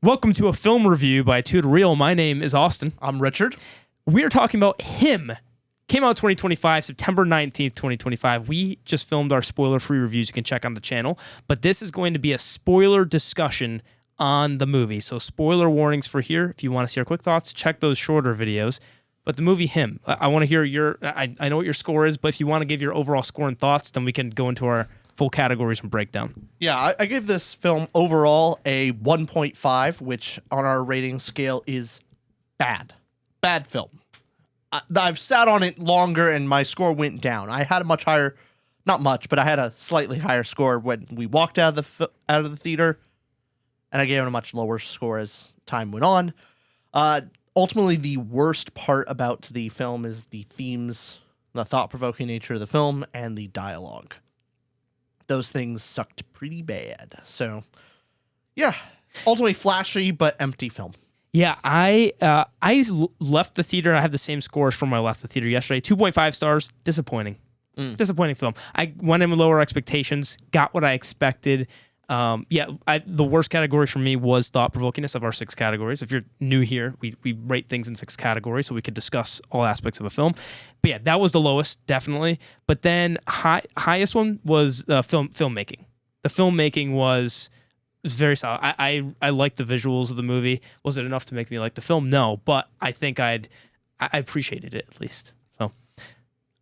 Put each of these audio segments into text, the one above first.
Welcome to a film review by Two to Real. My name is Austin. I'm Richard. We're talking about Him. Came out 2025, September 19th, 2025. We just filmed our spoiler-free reviews you can check on the channel, but this is going to be a spoiler discussion on the movie. So spoiler warnings for here. If you want to see our quick thoughts, check those shorter videos. But the movie Him, I want to hear I know what your score is, but if you want to give your overall score and thoughts, then we can go into our full categories and breakdown. Yeah, I gave this film overall a 1.5, which on our rating scale is bad. Bad film. I've sat on it longer and my score went down. I had a much higher, not much, but I had a slightly higher score when we walked out of the theater, and I gave it a much lower score as time went on. Ultimately, the worst part about the film is the themes, the thought-provoking nature of the film, and the dialogue. Those things sucked pretty bad. So, yeah, ultimately flashy but empty film. Yeah, I left the theater. I had the same scores from when I left the theater yesterday. 2.5 stars. Disappointing. Disappointing film. I went in with lower expectations. Got what I expected. The worst category for me was thought-provokingness of our 6 categories. If you're new here, we rate things in 6 categories so we could discuss all aspects of a film. But yeah, that was the lowest, definitely. But then highest one was filmmaking. The filmmaking was very solid. I liked the visuals of the movie. Was it enough to make me like the film? No, but I think I appreciated it at least. So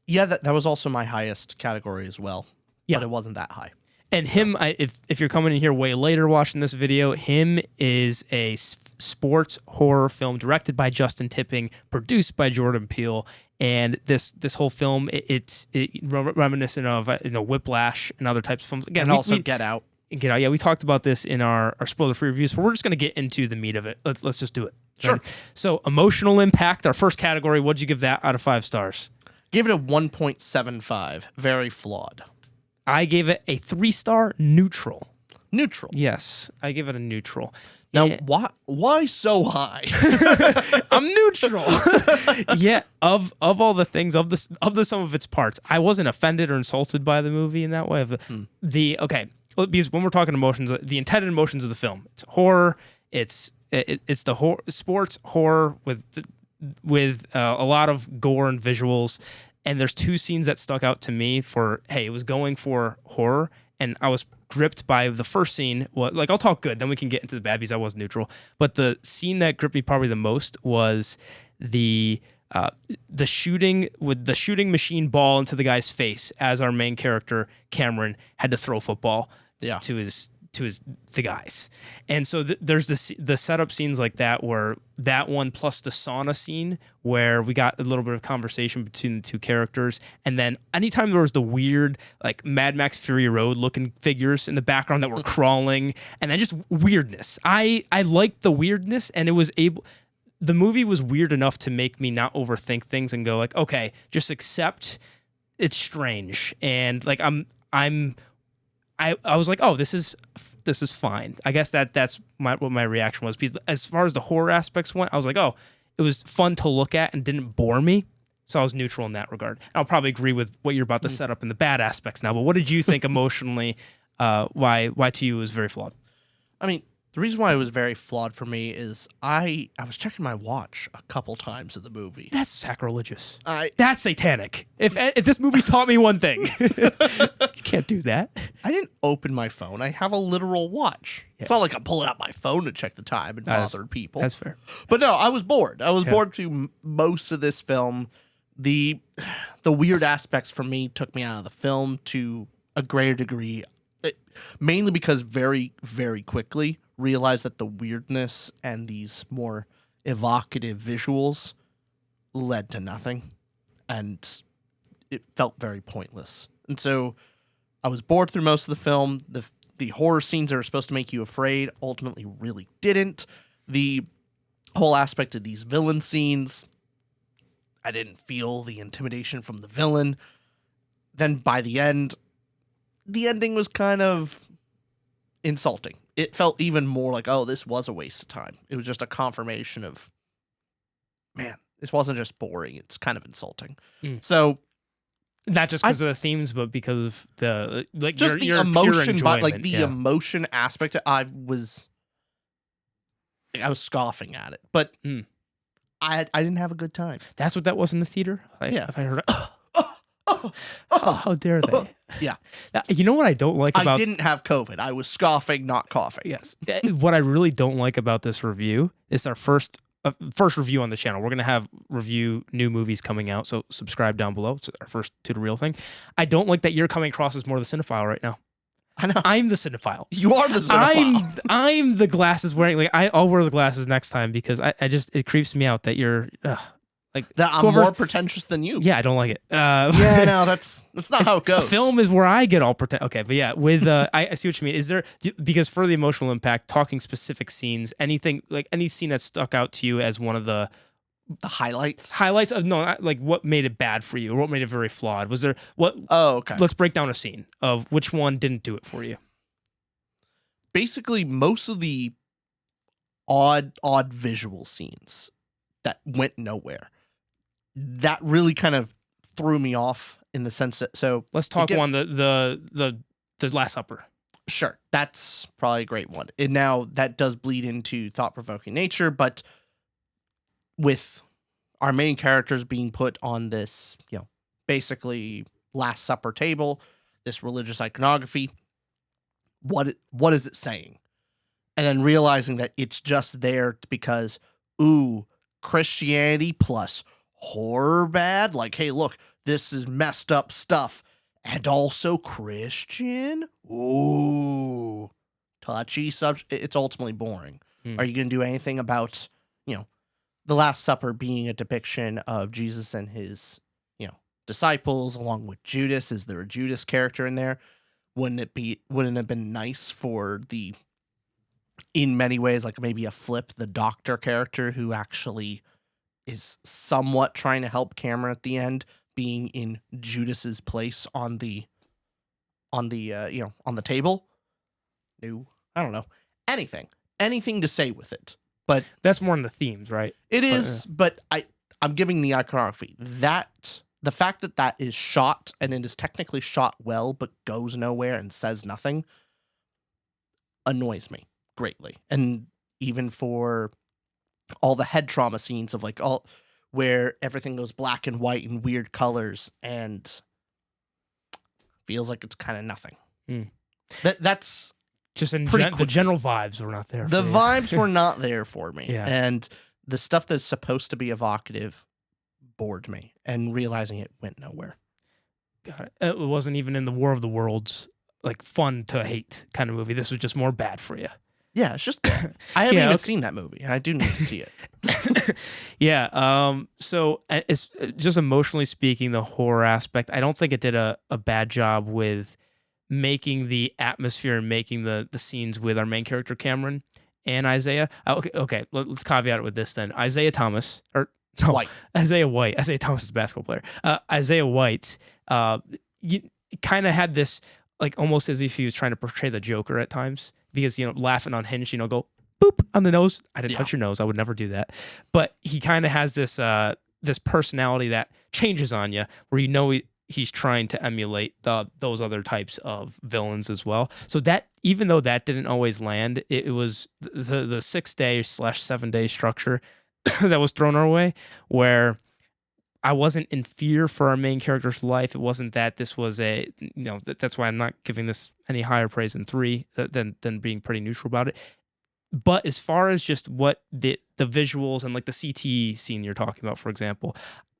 yeah, that was also my highest category as well. Yeah. But it wasn't that high. And Him, if you're coming in here way later watching this video, Him is a sports horror film directed by Justin Tipping, produced by Jordan Peele, and this whole film it's reminiscent of Whiplash and other types of films. Again, and also Get Out. Get Out. Yeah, we talked about this in our spoiler-free reviews, so we're just going to get into the meat of it. Let's just do it. Sure. Right? So emotional impact, our first category. What'd you give that out of 5 stars? Give it a 1.75. Very flawed. I gave it a 3-star neutral. Neutral. Yes, I give it a neutral. Now, why so high? I'm neutral. Yeah, of all the things, of the sum of its parts, I wasn't offended or insulted by the movie in that way. Because when we're talking emotions, the intended emotions of the film, it's horror. It's the sports horror with a lot of gore and visuals. And there's 2 scenes that stuck out to me for, hey, it was going for horror, and I was gripped by the first scene. I'll talk good, then we can get into the bad because I was neutral. But the scene that gripped me probably the most was the shooting with the shooting machine ball into the guy's face as our main character, Cameron, had to throw a football to the guys. And so there's the setup scenes like that, where that one plus the sauna scene where we got a little bit of conversation between the 2 characters. And then anytime there was the weird like Mad Max Fury Road looking figures in the background that were crawling, and then just weirdness. I liked the weirdness, and the movie was weird enough to make me not overthink things and go like, okay, just accept it's strange. And like I was like, oh, this is fine. I guess that's what my reaction was. Because as far as the horror aspects went, I was like, oh, it was fun to look at and didn't bore me. So I was neutral in that regard. I'll probably agree with what you're about to set up in the bad aspects now. But what did you think emotionally? Why to you was very flawed? I mean, the reason why it was very flawed for me is I was checking my watch a couple times in the movie. That's sacrilegious. That's satanic. If this movie taught me one thing, you can't do that. I didn't open my phone. I have a literal watch. Yeah. It's not like I'm pulling out my phone to check the time and bother people. That's fair. But no, I was bored. I was bored through most of this film. The weird aspects for me took me out of the film to a greater degree, mainly because very, very quickly realized that the weirdness and these more evocative visuals led to nothing, and it felt very pointless. And so I was bored through most of the film. The horror scenes that are supposed to make you afraid ultimately really didn't. The whole aspect of these villain scenes, I didn't feel the intimidation from the villain. Then by the ending was kind of insulting. It felt even more like, oh, this was a waste of time. It was just a confirmation of, man, this wasn't just boring. It's kind of insulting. So not just because of the themes, but because of the just your emotion, but like the emotion aspect. I was I was scoffing at it, but I didn't have a good time. That's what that was in the theater. Yeah. If I heard, how dare they? Yeah. You know what I don't like about I didn't have COVID. I was scoffing, not coughing. Yes. What I really don't like about this review is our first review on the channel. We're going to have review new movies coming out, so subscribe down below. It's our first tutorial thing. I don't like that you're coming across as more the cinephile right now. I know. I'm the cinephile. You are the cinephile. I'm the glasses wearing. Like I'll wear the glasses next time because I just it creeps me out that you're like that I'm more pretentious than you. Yeah, I don't like it. Yeah, no, that's not how it goes. Film is where I get all pretend. Okay, but yeah, with I see what you mean. Is there because for the emotional impact, talking specific scenes, anything like any scene that stuck out to you as one of the highlights? Highlights of like what made it bad for you or what made it very flawed? Was there what? Oh, okay. Let's break down a scene of which one didn't do it for you. Basically, most of the odd visual scenes that went nowhere. That really kind of threw me off in the sense that let's talk one the Last Supper. Sure, that's probably a great one. And now that does bleed into thought-provoking nature, but with our main characters being put on this, basically Last Supper table, this religious iconography, what is it saying? And then realizing that it's just there because, Christianity plus horror bad, like, hey, look, this is messed up stuff and also Christian. Ooh, touchy subject. It's ultimately boring. Are you going to do anything about the Last Supper being a depiction of Jesus and his disciples along with Judas? Is there a Judas character in there? Wouldn't it have been nice for the, in many ways, like maybe a flip, the doctor character who actually is somewhat trying to help Cameron at the end, being in Judas's place on the table? No, I don't know. Anything to say with it. But that's more in the themes, right? It is, but I'm giving the iconography. That the fact that is shot and it is technically shot well but goes nowhere and says nothing annoys me greatly. And even for all the head trauma scenes of like all where everything goes black and white and weird colors and feels like it's kind of nothing. That's just the general vibes were not there. The vibes were not there for me. Yeah. And the stuff that's supposed to be evocative bored me, and realizing it went nowhere. God, it wasn't even in the War of the Worlds, like fun to hate kind of movie. This was just more bad for you. Yeah, it's just I haven't even seen that movie, and I do need to see it. Yeah. So it's just emotionally speaking, the horror aspect, I don't think it did a bad job with making the atmosphere and making the scenes with our main character Cameron and Isaiah. Okay. Let's caveat it with this then. Isaiah Thomas White. Isaiah White. Isaiah Thomas is a basketball player. Isaiah White. You kind of had this like almost as if he was trying to portray the Joker at times. Because, laughing on Hinge, go boop on the nose. I didn't touch your nose. I would never do that. But he kind of has this this personality that changes on you, where he's trying to emulate those other types of villains as well. So that even though that didn't always land, it was the 6-day/7 day structure that was thrown our way, where I wasn't in fear for our main character's life. It wasn't that this was that's why I'm not giving this any higher praise than 3 than being pretty neutral about it. But as far as just what the visuals and like the CT scene you're talking about, for example,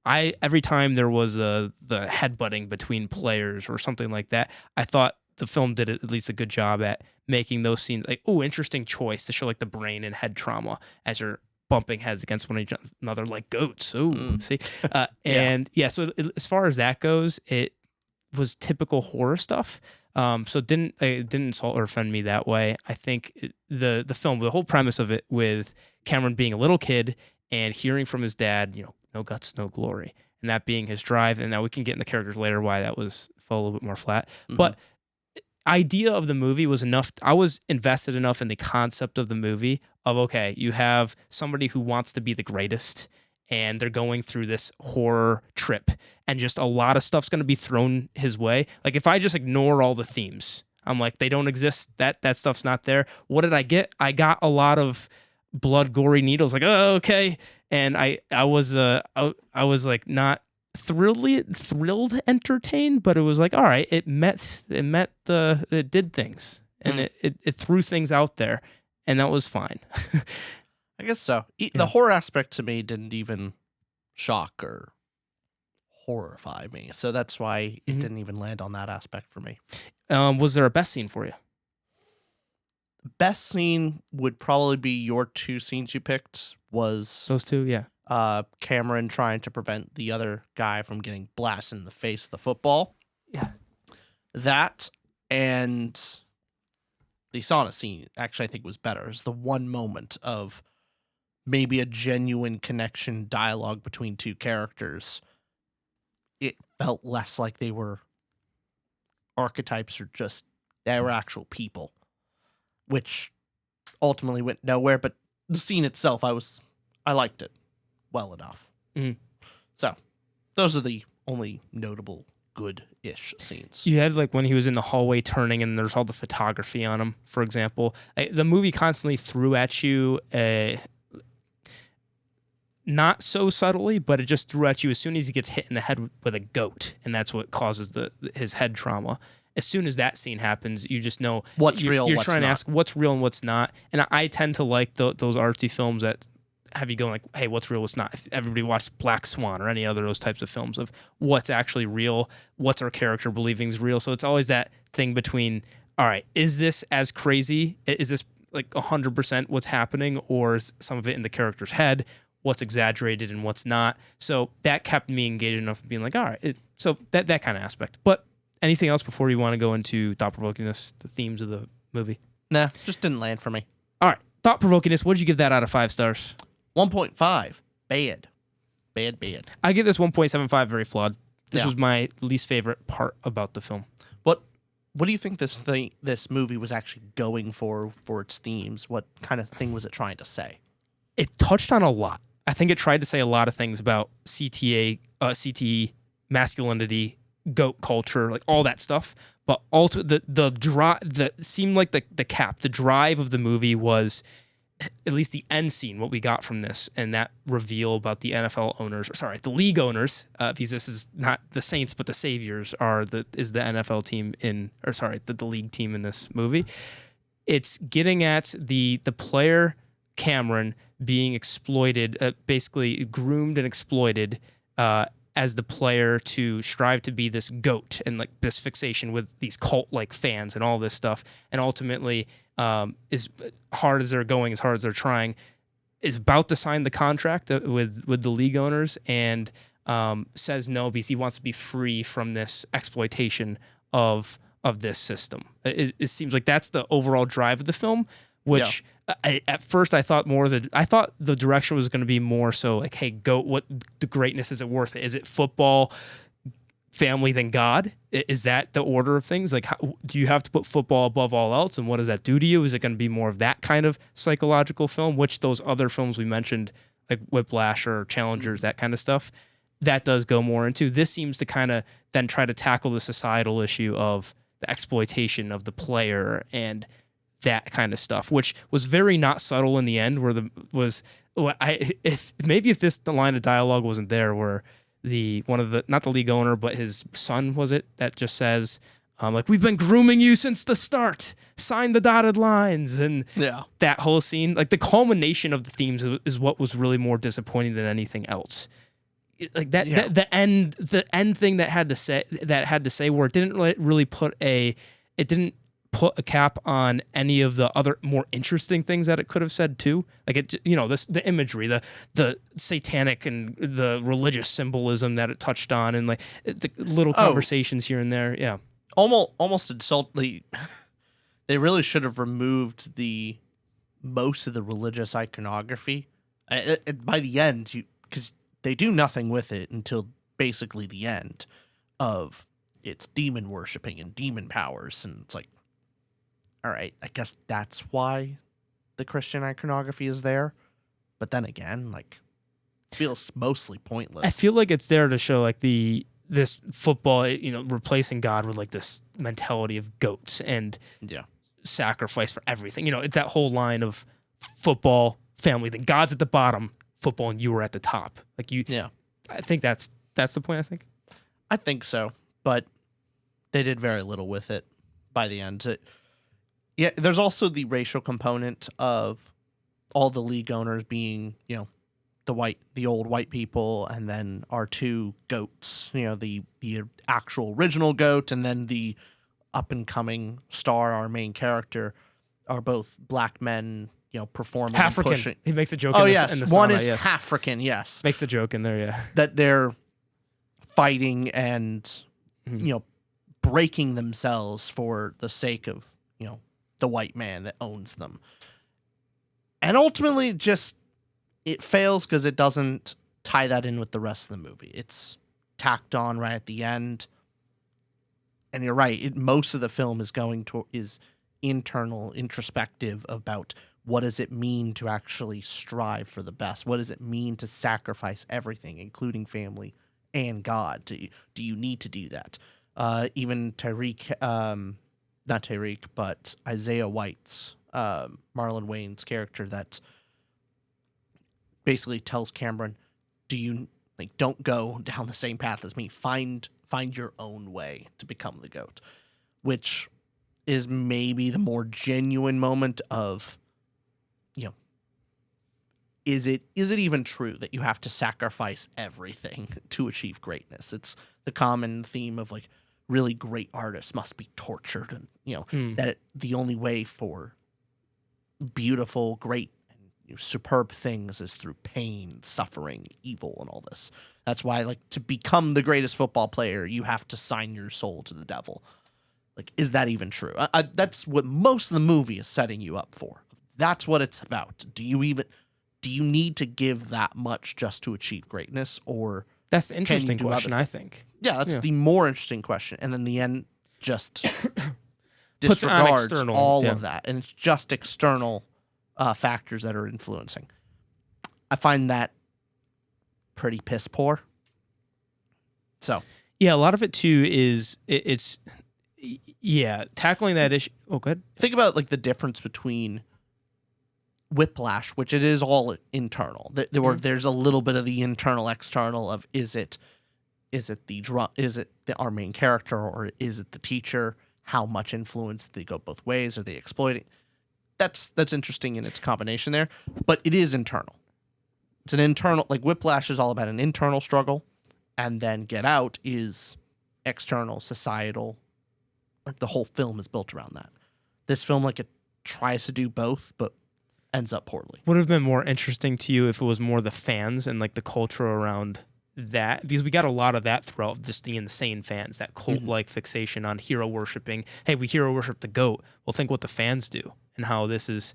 every time there was the headbutting between players or something like that, I thought the film did at least a good job at making those scenes like, interesting choice to show like the brain and head trauma as you're bumping heads against one another like goats. See? And so as far as that goes, it was typical horror stuff. So it didn't insult or offend me that way. I think the film, the whole premise of it with Cameron being a little kid and hearing from his dad, no guts, no glory, and that being his drive. And now we can get in the characters later why that fell a little bit more flat. But idea of the movie was enough. I was invested enough in the concept of the movie of, okay, you have somebody who wants to be the greatest and they're going through this horror trip and just a lot of stuff's going to be thrown his way. Like if I just ignore all the themes, I'm like, they don't exist. That stuff's not there. What did I get? I got a lot of blood, gory needles. Like, oh, okay. And I was like not thrilled entertained, but it was like, all right, it did things, and it threw things out there, and that was fine. I guess so. The horror aspect to me didn't even shock or horrify me, so that's why it didn't even land on that aspect for me. Was there a best scene for you? Best scene would probably be your two scenes you picked. Was Those two, yeah. Cameron trying to prevent the other guy from getting blasted in the face with a football. Yeah. That and the sauna scene actually I think was better. It's the one moment of maybe a genuine connection dialogue between two characters. It felt less like they were archetypes or just they were actual people, which ultimately went nowhere. But the scene itself, I liked it well enough. So those are the only notable good-ish scenes. You had like when he was in the hallway turning and there's all the photography on him, for example. The movie constantly threw at you not so subtly, but it just threw at you as soon as he gets hit in the head with a goat, and that's what causes his head trauma. As soon as that scene happens, you just know what's real. You're what's trying not. to ask what's real and what's not, and I tend to like those artsy films that have you going like, hey, what's real, what's not? If everybody watched Black Swan or any other of those types of films of what's actually real, what's our character believing is real. So it's always that thing between, all right, is this as crazy? Is this like 100% what's happening, or is some of it in the character's head? What's exaggerated and what's not? So that kept me engaged enough of being like, all right. So that kind of aspect. But anything else before you want to go into thought-provokingness, the themes of the movie? Nah, just didn't land for me. All right, thought-provokingness. What did you give that out of 5 stars? 1.5. Bad. I give this 1.75. Very flawed. This Yeah. was my least favorite part about the film. What do you think this movie was actually going for its themes? What kind of thing was it trying to say? It touched on a lot. I think it tried to say a lot of things about CTE, masculinity, goat culture, like all that stuff. But also the seemed like the drive of the movie was at least the end scene, what we got from this, and that reveal about the NFL owners, the league owners, because this is not the Saints, but the Saviors is the NFL team the league team in this movie. It's getting at the player Cameron being exploited, basically groomed and exploited as the player to strive to be this goat and like this fixation with these cult-like fans and all this stuff, and ultimately as hard as they're going, as hard as they're trying, is about to sign the contract with the league owners and says no because he wants to be free from this exploitation of this system. It seems like that's the overall drive of the film, which at first I thought the direction was going to be more so like, hey, goat, what the greatness, is it worth it? Is it football, family, then God? Is that the order of things? Like, do you have to put football above all else? And what does that do to you? Is it going to be more of that kind of psychological film, which those other films we mentioned, like Whiplash or Challengers, that kind of stuff, that does go more into? This seems to kind of then try to tackle the societal issue of the exploitation of the player and that kind of stuff, which was very not subtle in the end, where if the line of dialogue wasn't there, where not the league owner, but his son, was it, that just says, like, we've been grooming you since the start, sign the dotted lines, and that whole scene, like the culmination of the themes is what was really more disappointing than anything else. Like the end thing that had to say where it didn't really put a cap on any of the other more interesting things that it could have said too. Like the imagery, the satanic and the religious symbolism that it touched on, and like the little conversations here and there. Yeah. Almost insultingly, they really should have removed most of the religious iconography. By the end, because they do nothing with it until basically the end of it's demon worshipping and demon powers, and it's like, all right, I guess that's why the Christian iconography is there. But then again, like, feels mostly pointless. I feel like it's there to show like this football, replacing God with like this mentality of goats and sacrifice for everything. It's that whole line of football, family. The God's at the bottom, football, and you were at the top. Like you, Yeah. I think that's the point. I think. I think so, but they did very little with it by the end. Yeah, there's also the racial component of all the league owners being, the old white people, and then our two goats, the actual original goat, and then the up and coming star, our main character, are both black men, performing African. and pushing. He makes a joke. Oh, in yes. the One sauna, is yes. African, yes. Makes a joke in there, yeah. That they're fighting and, breaking themselves for the sake of, the white man that owns them. And ultimately, just it fails because it doesn't tie that in with the rest of the movie. It's tacked on right at the end. And you're right. Most of the film is internal, introspective about what does it mean to actually strive for the best? What does it mean to sacrifice everything, including family and God? Do you need to do that? Even not Tyreek, but Isaiah White's, Marlon Wayne's character that basically tells Cameron, don't go down the same path as me. Find your own way to become the GOAT, which is maybe the more genuine moment of, is it even true that you have to sacrifice everything to achieve greatness? It's the common theme of like really great artists must be tortured, and that the only way for beautiful, great, and superb things is through pain, suffering, evil, and all this. That's why, like, to become the greatest football player, you have to sign your soul to the devil. Like, is that even true? That's what most of the movie is setting you up for. That's what it's about. Do you need to give that much just to achieve greatness, or that's the interesting question, I think. Yeah, that's the more interesting question. And then the end just disregards all of that, and it's just external factors that are influencing. I find that pretty piss poor. So yeah, a lot of it too is it's tackling that issue. Oh, good. Think about like the difference between Whiplash, which it is all internal. There's a little bit of the internal external of is it our main character, or is it the teacher? How much influence? They go both ways. Are they exploiting? That's interesting in its combination there, but it is internal. It's an internal, like Whiplash is all about an internal struggle, and then Get Out is external, societal. Like the whole film is built around that. This film, like, it tries to do both, but ends up poorly. Would have been more interesting to you if it was more the fans and like the culture around that, because we got a lot of that throughout, just the insane fans, that cult-like fixation on hero worshiping. Hey, we hero worship the GOAT. Well, think what the fans do and how this is.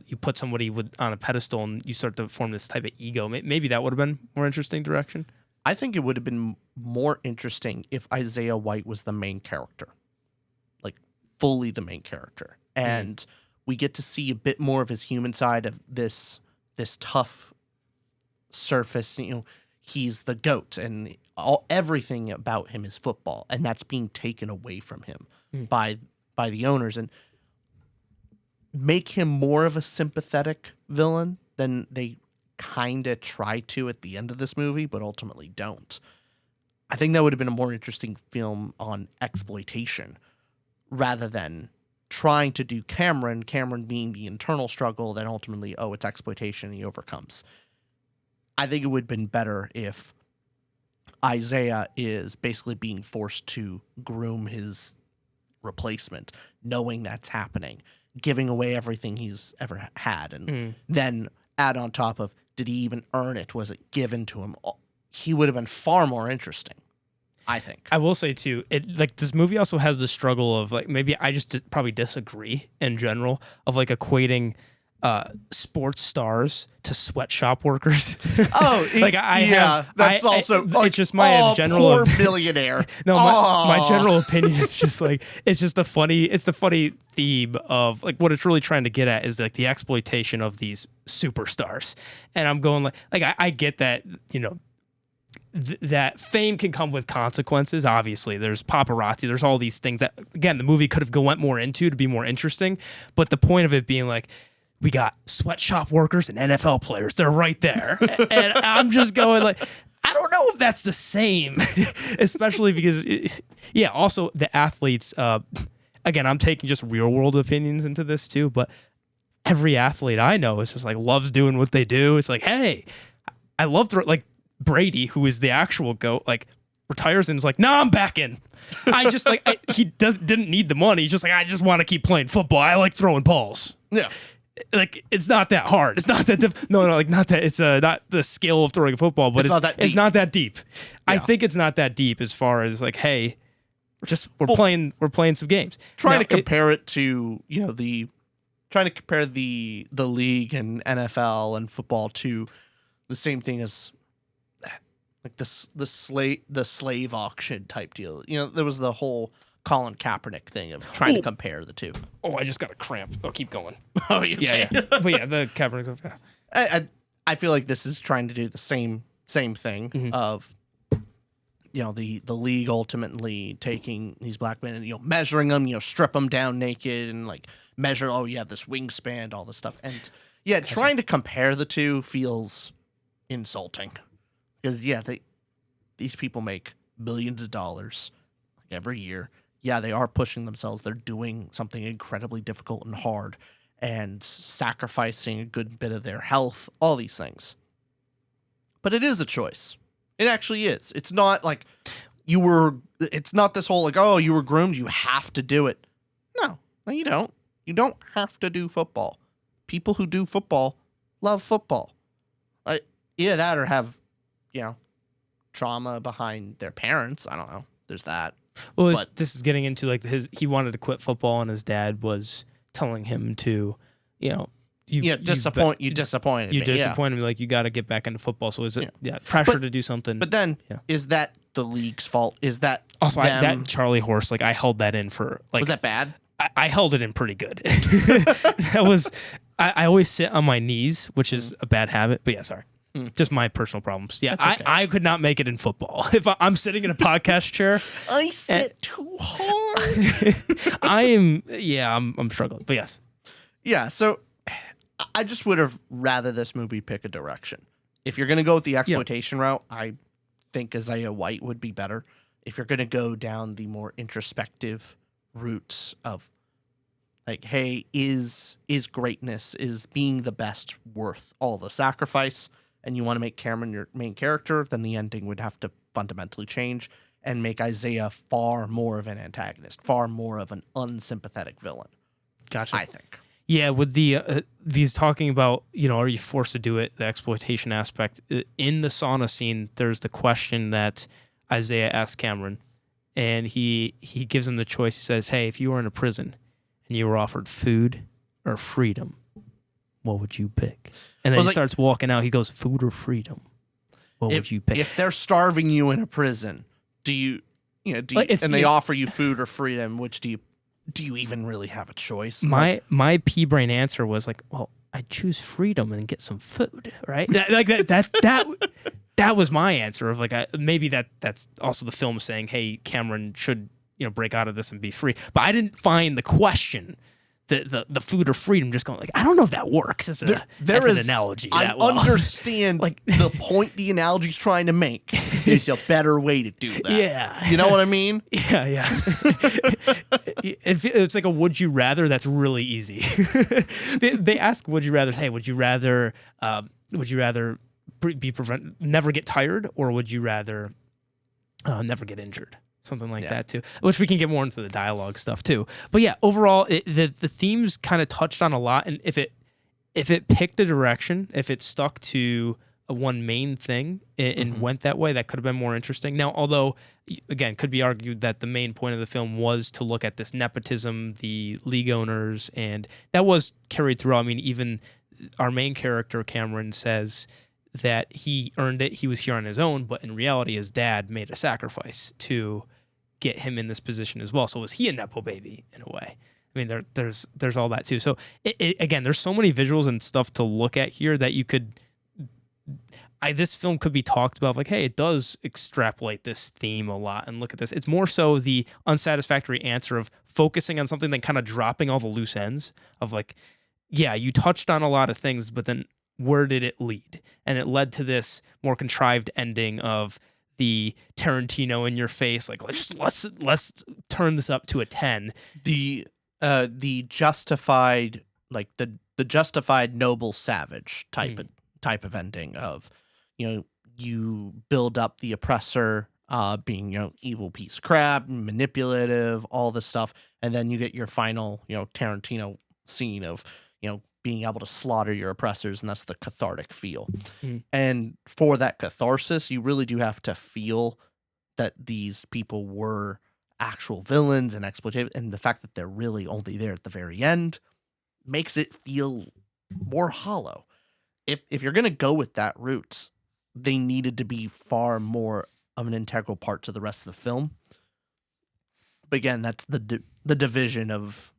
You put somebody on a pedestal and you start to form this type of ego. Maybe that would have been more interesting direction. I think it would have been more interesting if Isaiah White was the main character, like fully the main character, and we get to see a bit more of his human side of this tough surface. He's the GOAT, and everything about him is football, and that's being taken away from him by the owners, and make him more of a sympathetic villain than they kind of try to at the end of this movie, but ultimately don't. I think that would have been a more interesting film on exploitation rather than trying to do Cameron being the internal struggle that ultimately, it's exploitation and he overcomes. I think it would have been better if Isaiah is basically being forced to groom his replacement, knowing that's happening, giving away everything he's ever had, and then add on top of, did he even earn it? Was it given to him? He would have been far more interesting, I think. I will say too, this movie also has the struggle of like, maybe I just probably disagree in general, of like equating sports stars to sweatshop workers. It's just my general poor millionaire. No, my general opinion is just like it's the funny theme of like what it's really trying to get at is like the exploitation of these superstars. And I'm going like I get that, that fame can come with consequences. Obviously, there's paparazzi. There's all these things that, again, the movie could have went more into to be more interesting. But the point of it being like, we got sweatshop workers and NFL players. They're right there. And I'm just going like, I don't know if that's the same, especially because, also the athletes, again, I'm taking just real world opinions into this too, but every athlete I know is just like loves doing what they do. It's like, hey, I love like Brady, who is the actual GOAT, like retires and is like, I'm back in. I just like, he didn't need the money. He's just like, I just want to keep playing football. I like throwing balls. Yeah. Like, it's not that hard. It's not that like not that it's not the skill of throwing a football, but it's not that deep. Yeah. I think it's not that deep as far as like, hey, we're playing some games. Trying to compare it to, trying to compare the league and NFL and football to the same thing as like the slave auction type deal. There was the whole Colin Kaepernick thing of trying to compare the two. Oh, I just got a cramp. Oh, keep going. Oh, you yeah. But yeah, the Kaepernick stuff. Yeah. I feel like this is trying to do the same thing of the league ultimately taking these black men and measuring them, strip them down naked and like measure, oh yeah, this wingspan, all this stuff. And yeah, trying to compare the two feels insulting because these people make billions of dollars every year. Yeah, they are pushing themselves. They're doing something incredibly difficult and hard and sacrificing a good bit of their health, all these things. But it is a choice. It actually is. It's not like it's not this whole like, oh, you were groomed, you have to do it. No, you don't. You don't have to do football. People who do football love football. Either that or have, trauma behind their parents. I don't know. There's that. Well, this is getting into like he wanted to quit football and his dad was telling him to, you disappointed me. Like, you got to get back into football. So is it pressure to do something? But then is that the league's fault? Is that also that Charlie horse? Like, I held that in for like. Was that bad? I held it in pretty good. That was. I always sit on my knees, which is a bad habit. But yeah, sorry. Just my personal problems. Yeah, okay. I could not make it in football. If I'm sitting in a podcast chair, I sit too hard. I'm struggling. But yes. Yeah, so I just would have rather this movie pick a direction. If you're going to go with the exploitation route, I think Isaiah White would be better. If you're going to go down the more introspective routes of like, hey, is greatness, is being the best worth all the sacrifice, and you want to make Cameron your main character, then the ending would have to fundamentally change and make Isaiah far more of an antagonist, far more of an unsympathetic villain. Gotcha. I think. Yeah, with these talking about, are you forced to do it, the exploitation aspect. In the sauna scene, there's the question that Isaiah asks Cameron, and he gives him the choice. He says, hey, if you were in a prison and you were offered food or freedom, what would you pick? And then he starts walking out. He goes, food or freedom? What would you pick? If they're starving you in a prison, and they offer you food or freedom, which do you even really have a choice? My pea brain answer was like, well, I'd choose freedom and get some food, right? That was my answer of like, maybe that's also the film saying, hey, Cameron should break out of this and be free. But I didn't find the question, the food or freedom, just going like, I don't know if that works as an analogy. I understand the point the analogy's trying to make. There's a better way to do that. Yeah. You know what I mean? Yeah. It's like a would you rather that's really easy. They ask would you rather, hey, would you rather never get tired, or would you rather never get injured? Something like that too, which we can get more into the dialogue stuff too. But yeah, overall, the themes kind of touched on a lot, and if it picked a direction, if it stuck to one main thing and went that way, that could have been more interesting. Now, although again, could be argued that the main point of the film was to look at this nepotism, the league owners, and that was carried through. I mean, even our main character Cameron says that he earned it, he was here on his own, but in reality, his dad made a sacrifice to get him in this position as well. So was he a nepo baby in a way? I mean, there's all that too. So again, there's so many visuals and stuff to look at here that you could. This film could be talked about like, hey, it does extrapolate this theme a lot, and look at this. It's more so the unsatisfactory answer of focusing on something than kind of dropping all the loose ends of like, you touched on a lot of things, but then where did it lead? And it led to this more contrived ending of the Tarantino in your face, like let's turn this up to a 10. The justified, like the justified noble savage type of ending of, you build up the oppressor being, evil piece of crap, manipulative, all this stuff, and then you get your final, Tarantino scene of, being able to slaughter your oppressors, and that's the cathartic feel. And for that catharsis, you really do have to feel that these people were actual villains and exploitative, and the fact that they're really only there at the very end makes it feel more hollow. If you're gonna go with that route, they needed to be far more of an integral part to the rest of the film. But again, that's the division of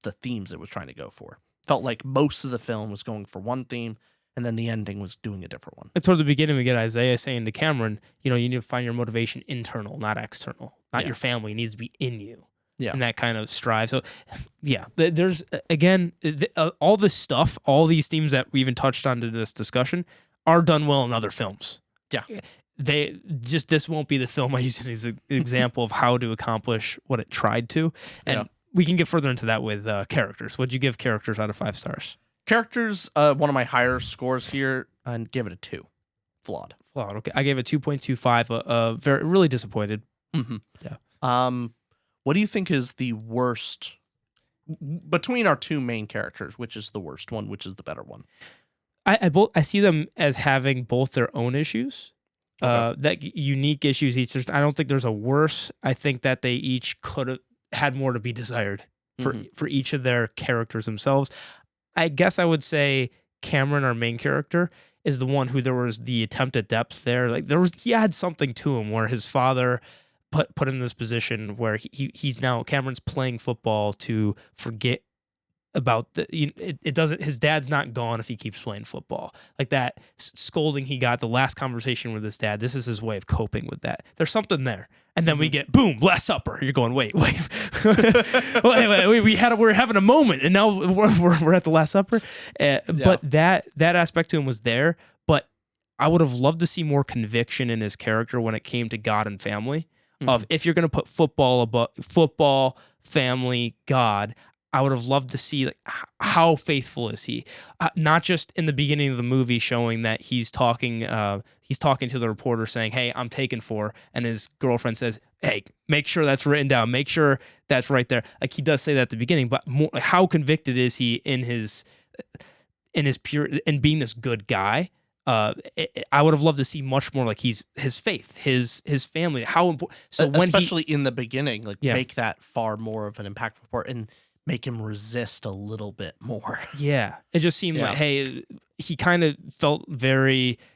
the themes it was trying to go for. Felt like most of the film was going for one theme, and then the ending was doing a different one. And toward the beginning, we get Isaiah saying to Cameron, you need to find your motivation internal, not external. Not your family. It needs to be in you. Yeah. And that kind of strive. So, there's, again, all this stuff, all these themes that we even touched on in this discussion are done well in other films. Yeah. This won't be the film I use as an example of how to accomplish what it tried to. And we can get further into that with characters. What'd you give characters out of 5 stars? Characters, one of my higher scores here, and give it a 2. Flawed. Okay. I gave it 2.25. Very really disappointed. Mm-hmm. Yeah. What do you think is the worst between our two main characters? Which is the worst one? Which is the better one? I see them as having both their own issues. Okay. That unique issues each. I don't think there's a worse. I think that they each could have had more to be desired for each of their characters themselves. I guess I would say Cameron, our main character, is the one who there was the attempt at depth there. Like he had something to him where his father put him in this position where he's now Cameron's playing football to forget about it doesn't, his dad's not gone if he keeps playing football. Like that scolding he got, the last conversation with his dad, this is his way of coping with that. There's something there. And then we get boom, Last Supper. You're going, wait. We're having a moment, and now we're at the Last Supper. But that aspect to him was there. But I would have loved to see more conviction in his character when it came to God and family. Of if you're going to put football, family, God, I would have loved to see how faithful is he, not just in the beginning of the movie showing that he's talking to the reporter saying, "Hey, I'm taken for," and his girlfriend says, "Hey, make sure that's written down, make sure that's right there." Like he does say that at the beginning, but more, how convicted is he in his pure in being this good guy? I would have loved to see much more like his faith, his family, how important. So especially in the beginning, make that far more of an impactful part and make him resist a little bit more. Yeah, it just seemed like, hey, he kind of felt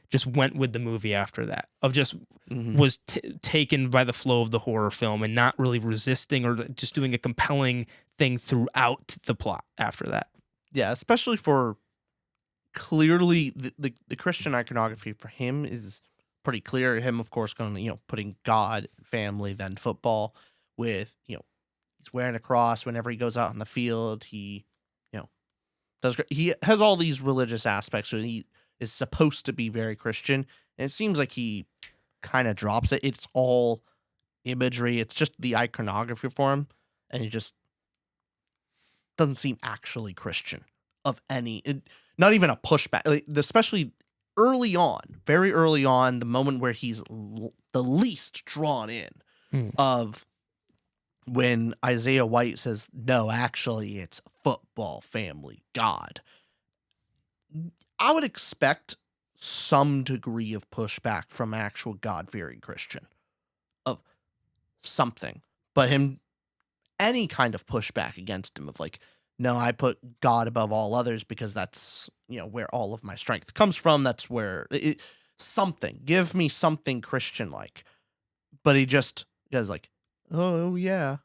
just went with the movie after that, of just was taken by the flow of the horror film and not really resisting or just doing a compelling thing throughout the plot after that. Yeah, especially for clearly the Christian iconography for him is pretty clear. Him, of course, going, putting God, family, then football with, he's wearing a cross whenever he goes out in the field. He, he has all these religious aspects. So he is supposed to be very Christian. And it seems like he kind of drops it. It's all imagery. It's just the iconography for him. And he just doesn't seem actually Christian of any, not even a pushback, especially early on, very early on, the moment where he's the least drawn in of when Isaiah White says, "No, actually, it's football, family, God." I would expect some degree of pushback from actual God-fearing Christian of something, but any kind of pushback against him of no, I put God above all others because that's, where all of my strength comes from. That's where something, give me something Christian-like. But he just goes oh yeah.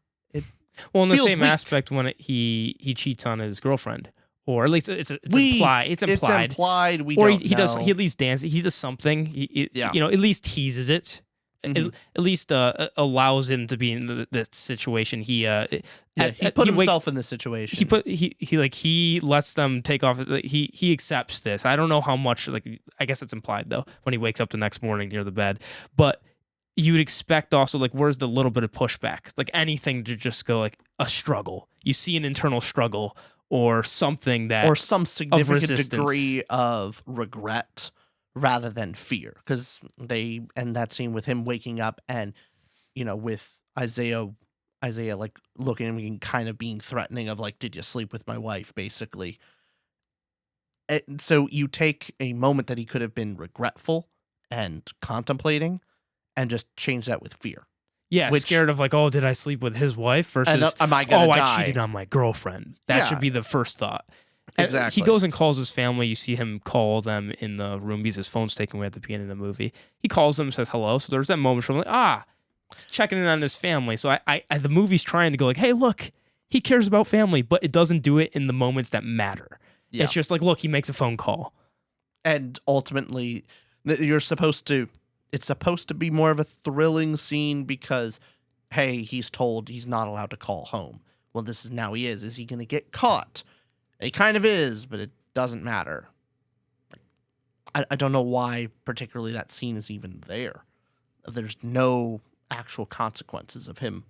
Well, in the same aspect when he cheats on his girlfriend, or at least it's implied. It's implied. We or don't he know. does. He at least dances. He does something. He at least teases it. Mhm. at least allows him to be in that situation. He He put himself in this situation. he lets them take off. He accepts this. I don't know how much. Like, I guess it's implied though when he wakes up the next morning near the bed, but. You would expect also, like, where's the little bit of pushback? Like, anything to just go, like, a struggle. You see an internal struggle or something that... Or some significant resistance. degree of regret rather than fear. Because they end that scene with him waking up and, with Isaiah, like, looking at him and kind of being threatening of, like, did you sleep with my wife, basically. And so you take a moment that he could have been regretful and contemplating and just change that with fear. Yeah, scared of like, oh, did I sleep with his wife versus, am I gonna die? I cheated on my girlfriend. That should be the first thought. Exactly. He goes and calls his family. You see him call them in the room because his phone's taken away at the beginning of the movie. He calls them, says hello. So there's that moment from like, he's checking in on his family. So the movie's trying to go like, hey, look, he cares about family, but it doesn't do it in the moments that matter. Yeah. It's just like, look, he makes a phone call. And ultimately, it's supposed to be more of a thrilling scene because, hey, he's told he's not allowed to call home. Well, this is now he is. Is he going to get caught? He kind of is, but it doesn't matter. I don't know why particularly that scene is even there. There's no actual consequences of him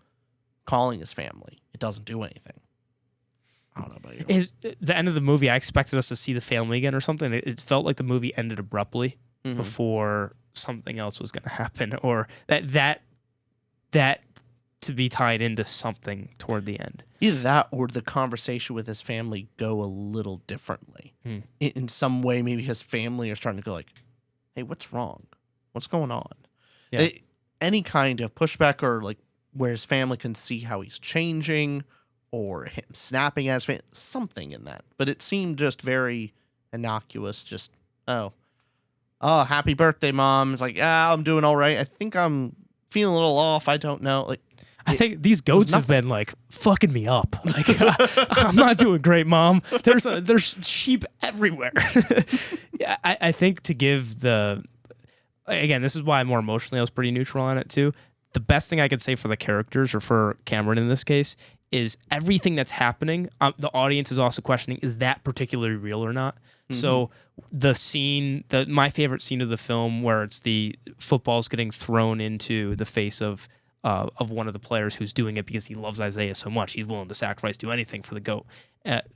calling his family. It doesn't do anything. I don't know about you. The end of the movie, I expected us to see the family again or something. It felt like the movie ended abruptly before something else was going to happen, or that to be tied into something toward the end. Either that or the conversation with his family go a little differently. In some way, maybe his family are starting to go like, hey, what's wrong? What's going on? Yeah. Any kind of pushback or like where his family can see how he's changing or him snapping at his family, something in that. But it seemed just very innocuous. Just, oh, happy birthday, Mom. It's like, I'm doing all right. I think I'm feeling a little off. I don't know. Like, I think these goats have been like fucking me up. Like, I'm not doing great, Mom. There's sheep everywhere. Yeah, I think to give again, this is why more emotionally I was pretty neutral on it too. The best thing I could say for the characters, or for Cameron in this case, is everything that's happening. The audience is also questioning: is that particularly real or not? So the scene, my favorite scene of the film, where it's the footballs getting thrown into the face of one of the players who's doing it because he loves Isaiah so much, he's willing to sacrifice, do anything for the goat.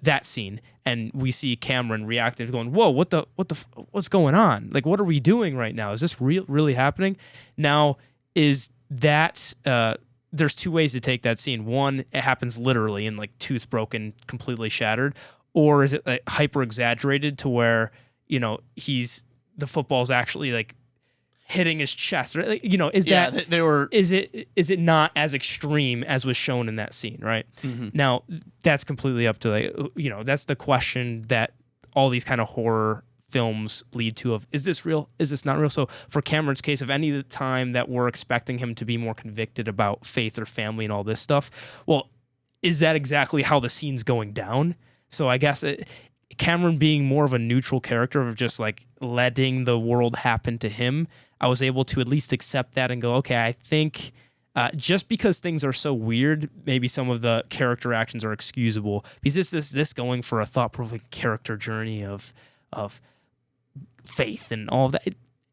That scene, and we see Cameron reacting, going, "Whoa, what's going on? Like, what are we doing right now? Is this really happening?" Now, is that there's two ways to take that scene. One, it happens literally, and like tooth broken, completely shattered. Or is it like hyper exaggerated to where, the football's actually like hitting his chest? Right? Is it not as extreme as was shown in that scene, right? Now, that's completely up to that's the question that all these kind of horror films lead to of, is this real? Is this not real? So for Cameron's case, of any time that we're expecting him to be more convicted about faith or family and all this stuff, well, is that exactly how the scene's going down? So I guess Cameron being more of a neutral character of just like letting the world happen to him, I was able to at least accept that and go, okay, I think just because things are so weird, maybe some of the character actions are excusable. Because this going for a thought-provoking character journey of faith and all of that.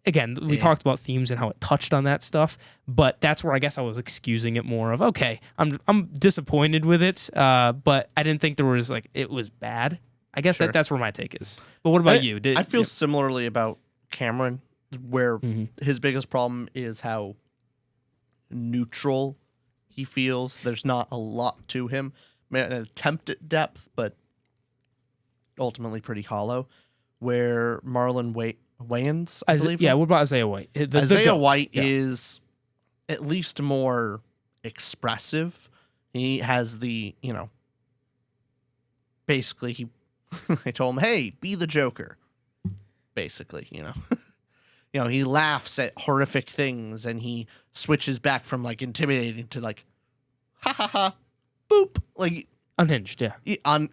Again, we talked about themes and how it touched on that stuff, but that's where I guess I was excusing it more of, okay, I'm disappointed with it, but I didn't think there was like, it was bad. I guess that's where my take is. But what about you? I feel similarly about Cameron, where his biggest problem is how neutral he feels. There's not a lot to him. An attempt at depth, but ultimately pretty hollow. Where Marlon Wayans, I believe. Yeah, what about Isaiah White? Isaiah White is at least more expressive. He has basically I told him, hey, be the Joker. Basically, he laughs at horrific things and he switches back from like intimidating to like, ha ha ha, boop. Like unhinged, yeah.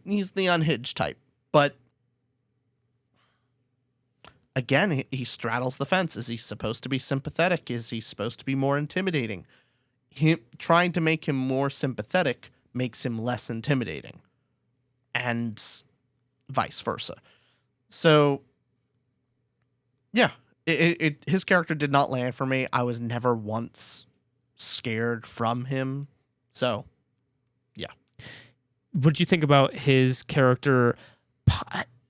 He's the unhinged type. But again, he straddles the fence. Is he supposed to be sympathetic? Is he supposed to be more intimidating? Him trying to make him more sympathetic makes him less intimidating, and vice versa. So, yeah, his character did not land for me. I was never once scared from him. So, yeah. What'd you think about his character?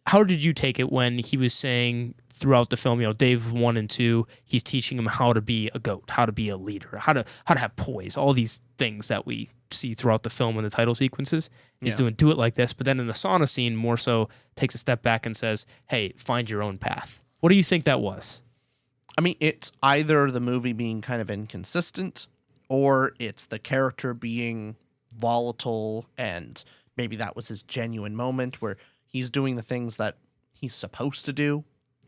How did you take it when he was saying throughout the film, Dave 1 and 2, he's teaching him how to be a goat, how to be a leader, how to have poise, all these things that we see throughout the film in the title sequences. He's doing do it like this, but then in the sauna scene, more so takes a step back and says, "Hey, find your own path." What do you think that was? I mean, it's either the movie being kind of inconsistent, or it's the character being volatile, and maybe that was his genuine moment where he's doing the things that he's supposed to do,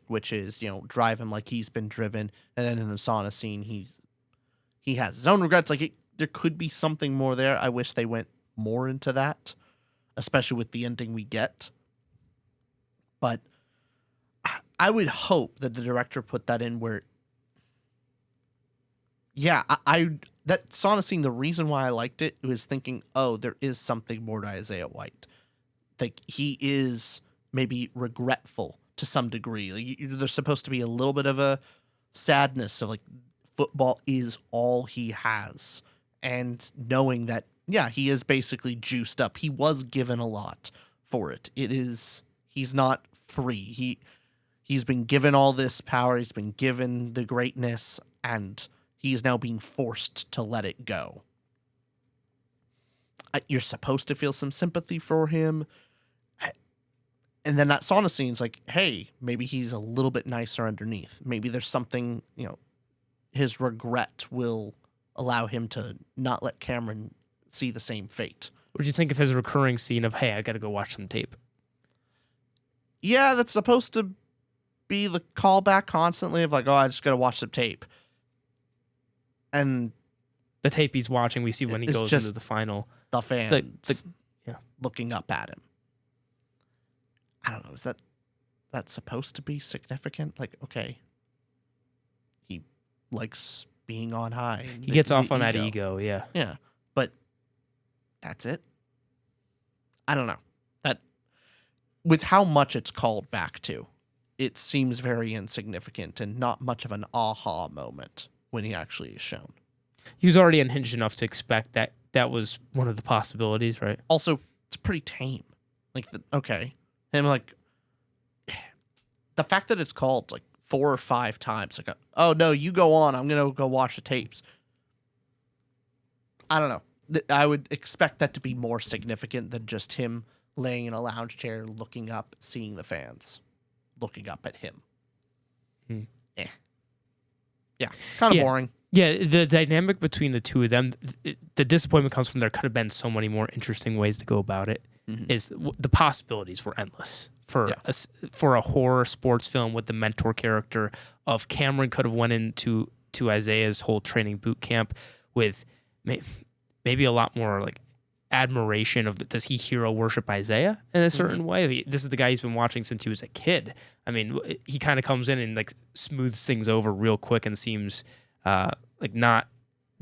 which is, drive him like he's been driven. And then in the sauna scene, he has his own regrets. Like, there could be something more there. I wish they went more into that, especially with the ending we get. But I would hope that the director put that in where, that sauna scene, the reason why I liked it was thinking, oh, there is something more to Isaiah White. Like, he is maybe regretful to some degree. Like, there's supposed to be a little bit of a sadness of, like, football is all he has. And knowing that, he is basically juiced up. He was given a lot for it. He's not free. He's been given all this power. He's been given the greatness, and he is now being forced to let it go. You're supposed to feel some sympathy for him. And then that sauna scene's like, hey, maybe he's a little bit nicer underneath. Maybe there's something, his regret will allow him to not let Cameron see the same fate. What did you think of his recurring scene of, hey, I got to go watch some tape? Yeah, that's supposed to be the callback constantly of like, oh, I just got to watch some tape. And the tape he's watching, we see when he goes into the final. The fans looking up at him. I don't know. Is that supposed to be significant? Like, okay, he likes being on high. He gets off on that ego, yeah. Yeah, but that's it. I don't know. That with how much it's called back to, it seems very insignificant and not much of an aha moment when he actually is shown. He was already unhinged enough to expect that that was one of the possibilities, right? Also, it's pretty tame. Like, him, like, the fact that it's called like 4 or 5 times, like, oh no, you go on, I'm gonna go watch the tapes. I don't know. I would expect that to be more significant than just him laying in a lounge chair, looking up, seeing the fans looking up at him. Yeah, kind of boring. Yeah, the dynamic between the two of them, the disappointment comes from there could have been so many more interesting ways to go about it. Is the possibilities were endless for a horror sports film with the mentor character of Cameron. Could have went into Isaiah's whole training boot camp with maybe a lot more like admiration of, does he hero worship Isaiah in a certain way? This is the guy he's been watching since he was a kid. I mean, he kind of comes in and like smooths things over real quick and seems like not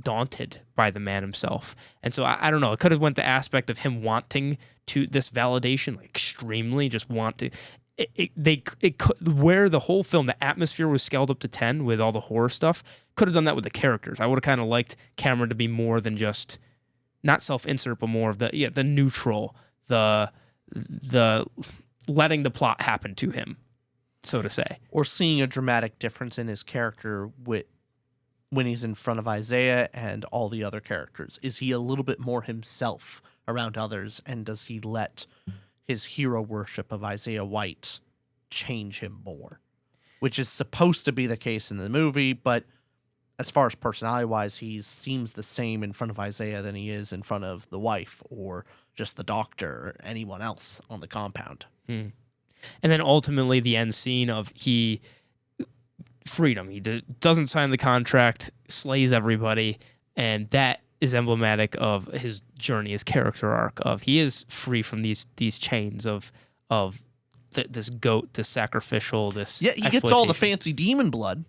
daunted by the man himself. And so I don't know, it could have went the aspect of him wanting to this validation, like extremely just want to. It could, where the whole film, the atmosphere was scaled up to 10 with all the horror stuff, could have done that with the characters. I would have kind of liked Cameron to be more than just not self-insert, but more of the neutral, the letting the plot happen to him, so to say. Or seeing a dramatic difference in his character when he's in front of Isaiah and all the other characters. Is he a little bit more himself around others, and does he let his hero worship of Isaiah White change him more? Which is supposed to be the case in the movie, but as far as personality-wise, he seems the same in front of Isaiah than he is in front of the wife or just the doctor or anyone else on the compound. And then ultimately the end scene of freedom. He doesn't sign the contract, slays everybody, and that is emblematic of his journey, his character arc of he is free from these chains of this goat, this sacrificial, this Yeah, he gets all the exploitation. fancy demon blood.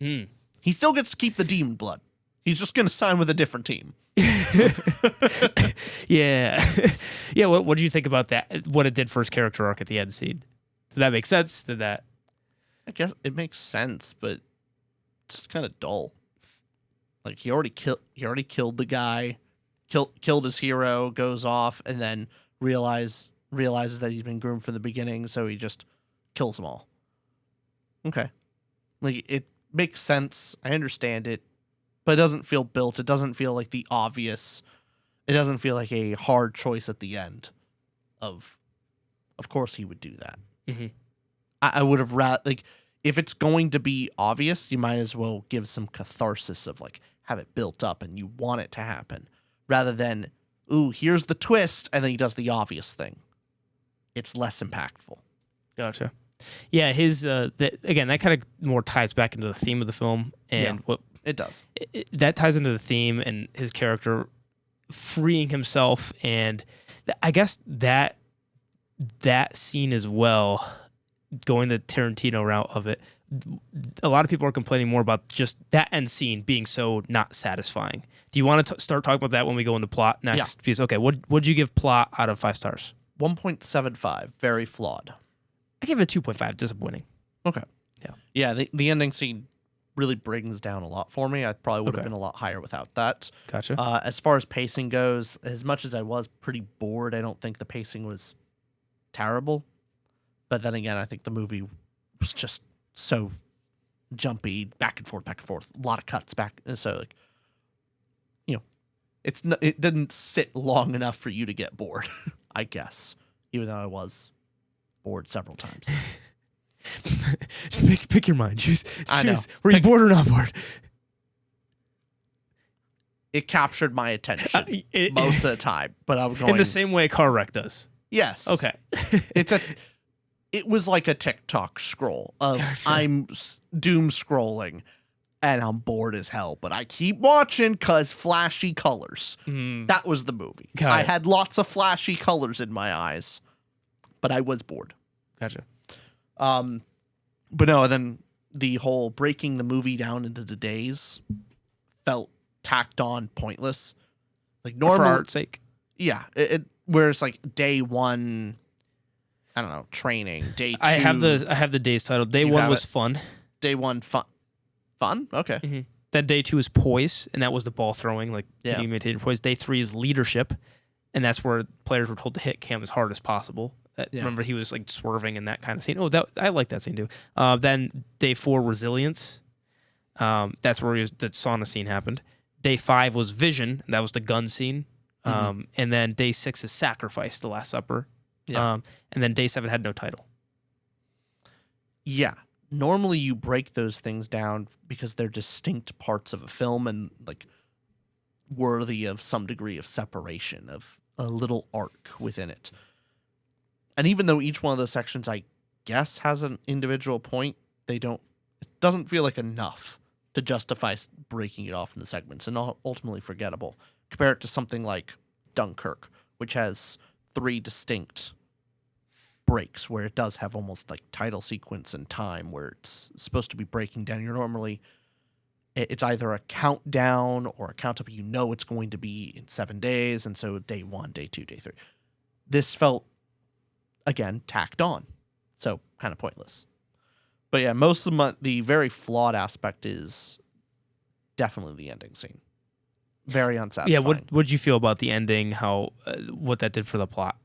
Mm. He still gets to keep the demon blood. He's just going to sign with a different team. Yeah. Yeah, what did you think about that? What it did for his character arc at the end scene? Did that make sense? Did that? I guess it makes sense, but it's just kind of dull. Like he already killed the guy, killed his hero, goes off, and then realizes that he's been groomed from the beginning, so he just kills them all. Okay. Like it makes sense. I understand it, but it doesn't feel built. It doesn't feel like the obvious. It doesn't feel like a hard choice at the end. Of course he would do that. Mm-hmm. I would have rather, like, if it's going to be obvious, you might as well give some catharsis of like have it built up and you want it to happen, rather than, ooh, here's the twist, and then he does the obvious thing. It's less impactful. Gotcha. Yeah, his again, that kind of more ties back into the theme of the film, and what It does. that ties into the theme and his character freeing himself, and I guess that scene as well, going the Tarantino route of it. A lot of people are complaining more about just that end scene being so not satisfying. Do you want to start talking about that when we go into plot next? Yeah. Because okay, what'd you give plot out of 5 stars? 1.75, very flawed. I gave it a 2.5, disappointing. Okay. Yeah. Yeah, the ending scene really brings down a lot for me. I probably would have Okay. been a lot higher without that. Gotcha. As far as pacing goes, as much as I was pretty bored, I don't think the pacing was terrible. But then again, I think the movie was just so jumpy, back and forth, a lot of cuts back. And so, like, you know, it didn't sit long enough for you to get bored, I guess, even though I was bored several times. Pick your mind. Choose. I know. Were you bored or not bored? It captured my attention It- most of the time, but I was going in the same way a car wreck does. yes. Okay. It was like a TikTok scroll of Gotcha. I'm doom scrolling and I'm bored as hell, but I keep watching because flashy colors. Mm, That was the movie. Got I it. had lots of flashy colors in my eyes, but I was bored. gotcha. But no, and then the whole breaking the movie down into the days felt tacked on, pointless. Like For normal, art's sake. yeah. Where it's like day one, I don't know, training. Day two, I have the day's title. Day You 1 have was it. fun. day one fun. Okay. Then day 2 is poise, and that was the ball throwing, like Yeah. you maintained poise. Day 3 is leadership, and that's where players were told to hit Cam as hard as possible. Yeah. Remember, he was like swerving in that kind of scene. Oh, I like that scene too. Then day 4, resilience. That's where the sauna scene happened. Day 5 was vision. And that was the gun scene. And then day 6 is sacrifice, the Last Supper. Yeah. And then day 7 had no title. Yeah. Normally you break those things down because they're distinct parts of a film and like worthy of some degree of separation, of a little arc within it. And even though each one of those sections, I guess, has an individual point, it doesn't feel like enough to justify breaking it off into segments and ultimately forgettable. Compare it to something like Dunkirk, which has 3 distinct breaks where it does have almost like title sequence and time where it's supposed to be breaking down. You're normally, it's either a countdown or a count up. You know it's going to be in 7 days, and so day 1, day 2, day 3. This felt, again, tacked on, so kind of pointless. But yeah, most of the very flawed aspect is definitely the ending scene. Very unsatisfying. Yeah, what'd you feel about the ending? How what that did for the plot?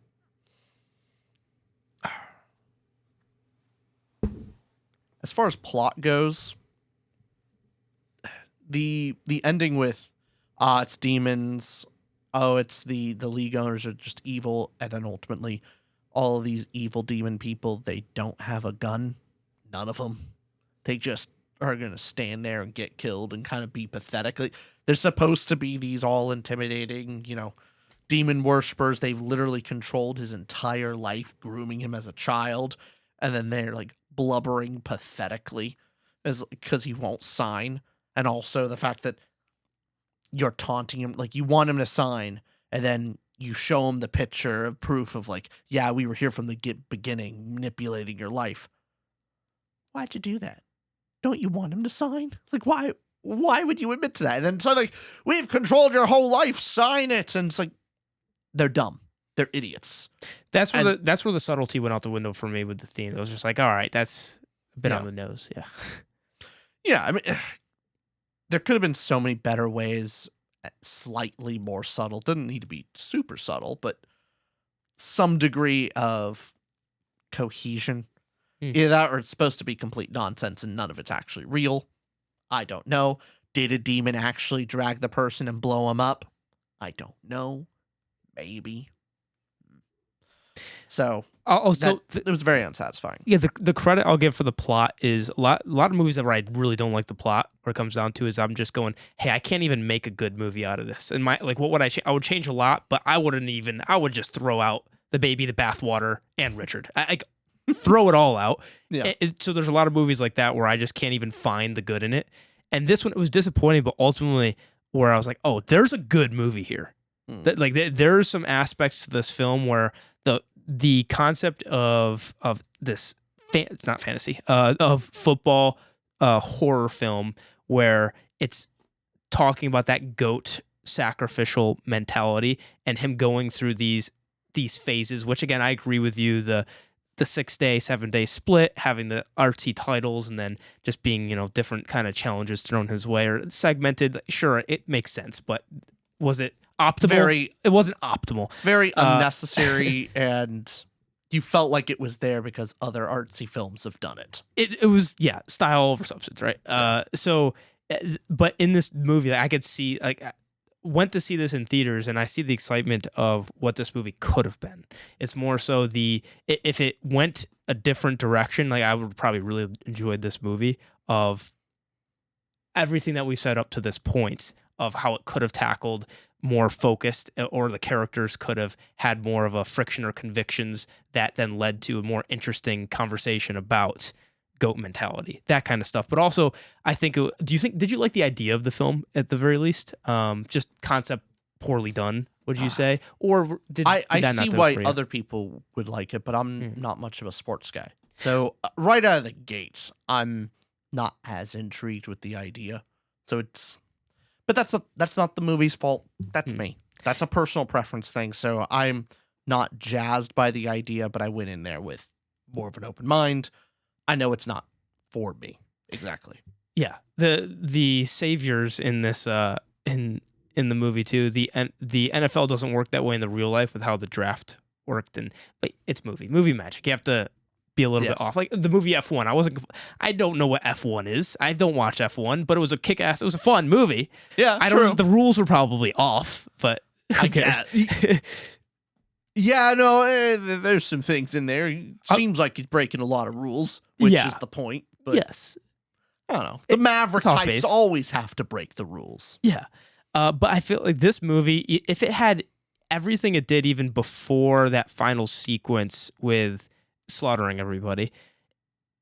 As far as plot goes, the ending with it's demons, it's the league owners are just evil, and then ultimately all of these evil demon people, they don't have a gun. None of them. They just are going to stand there and get killed and kind of be pathetic. Like, they're supposed to be these all intimidating, demon worshippers. They've literally controlled his entire life, grooming him as a child, and then they're like blubbering pathetically because he won't sign. And also the fact that you're taunting him, like you want him to sign, and then you show them the picture of proof of like, yeah, we were here from the beginning, manipulating your life. Why'd you do that? Don't you want him to sign? Like, why? Why would you admit to that? And then so like, we've controlled your whole life. Sign it. And it's like, they're dumb. They're idiots. That's where the subtlety went out the window for me with the theme. It was just like, all right, that's a bit on the nose. Yeah. Yeah. I mean, there could have been so many better ways, slightly more subtle. Doesn't need to be super subtle, but some degree of cohesion. Either that or it's supposed to be complete nonsense and none of it's actually real. I don't know. Did a demon actually drag the person and blow him up? I don't know. Maybe. So it was very unsatisfying. Yeah, the credit I'll give for the plot is a lot of movies that where I really don't like the plot, what it comes down to is I'm just going, hey, I can't even make a good movie out of this. And what would I change? I would change a lot, but I would just throw out the baby, the bathwater, and Richard. I throw it all out. Yeah. So there's a lot of movies like that where I just can't even find the good in it. And this one, it was disappointing, but ultimately where I was like, oh, there's a good movie here. There's some aspects to this film where the concept of this, it's not fantasy, of football horror film where it's talking about that goat sacrificial mentality and him going through these phases, which again, I agree with you, the 6-day, 7-day split, having the artsy titles, and then just being, different kind of challenges thrown his way or segmented. Sure, it makes sense, but was it optimal? It wasn't optimal. Very unnecessary, and you felt like it was there because other artsy films have done it. It was, style over substance, right? But in this movie, I could see, went to see this in theaters and I see the excitement of what this movie could have been. It's more so if it went a different direction, I would probably really enjoyed this movie of everything that we set up to this point of how it could have tackled more focused, or the characters could have had more of a friction or convictions that then led to a more interesting conversation about goat mentality, that kind of stuff. But also, I think, did you like the idea of the film at the very least? Just concept poorly done, would you say? Or did I that see not why other people would like it, but I'm not much of a sports guy. So right out of the gates, I'm not as intrigued with the idea. So but that's not the movie's fault. That's me. That's a personal preference thing. So I'm not jazzed by the idea, but I went in there with more of an open mind. I know it's not for me. Exactly. Yeah. The saviors in this in the movie too. The NFL doesn't work that way in the real life with how the draft worked, but it's movie magic. You have to be a little bit off. Like the movie F1. I don't know what F1 is. I don't watch F1, but it was it was a fun movie. Yeah, true. The rules were probably off, but who cares? Yeah, no, there's some things in there. Seems like he's breaking a lot of rules, which is the point. But yes. I don't know. The Maverick types always have to break the rules. Yeah. But I feel like this movie, if it had everything it did even before that final sequence with slaughtering everybody,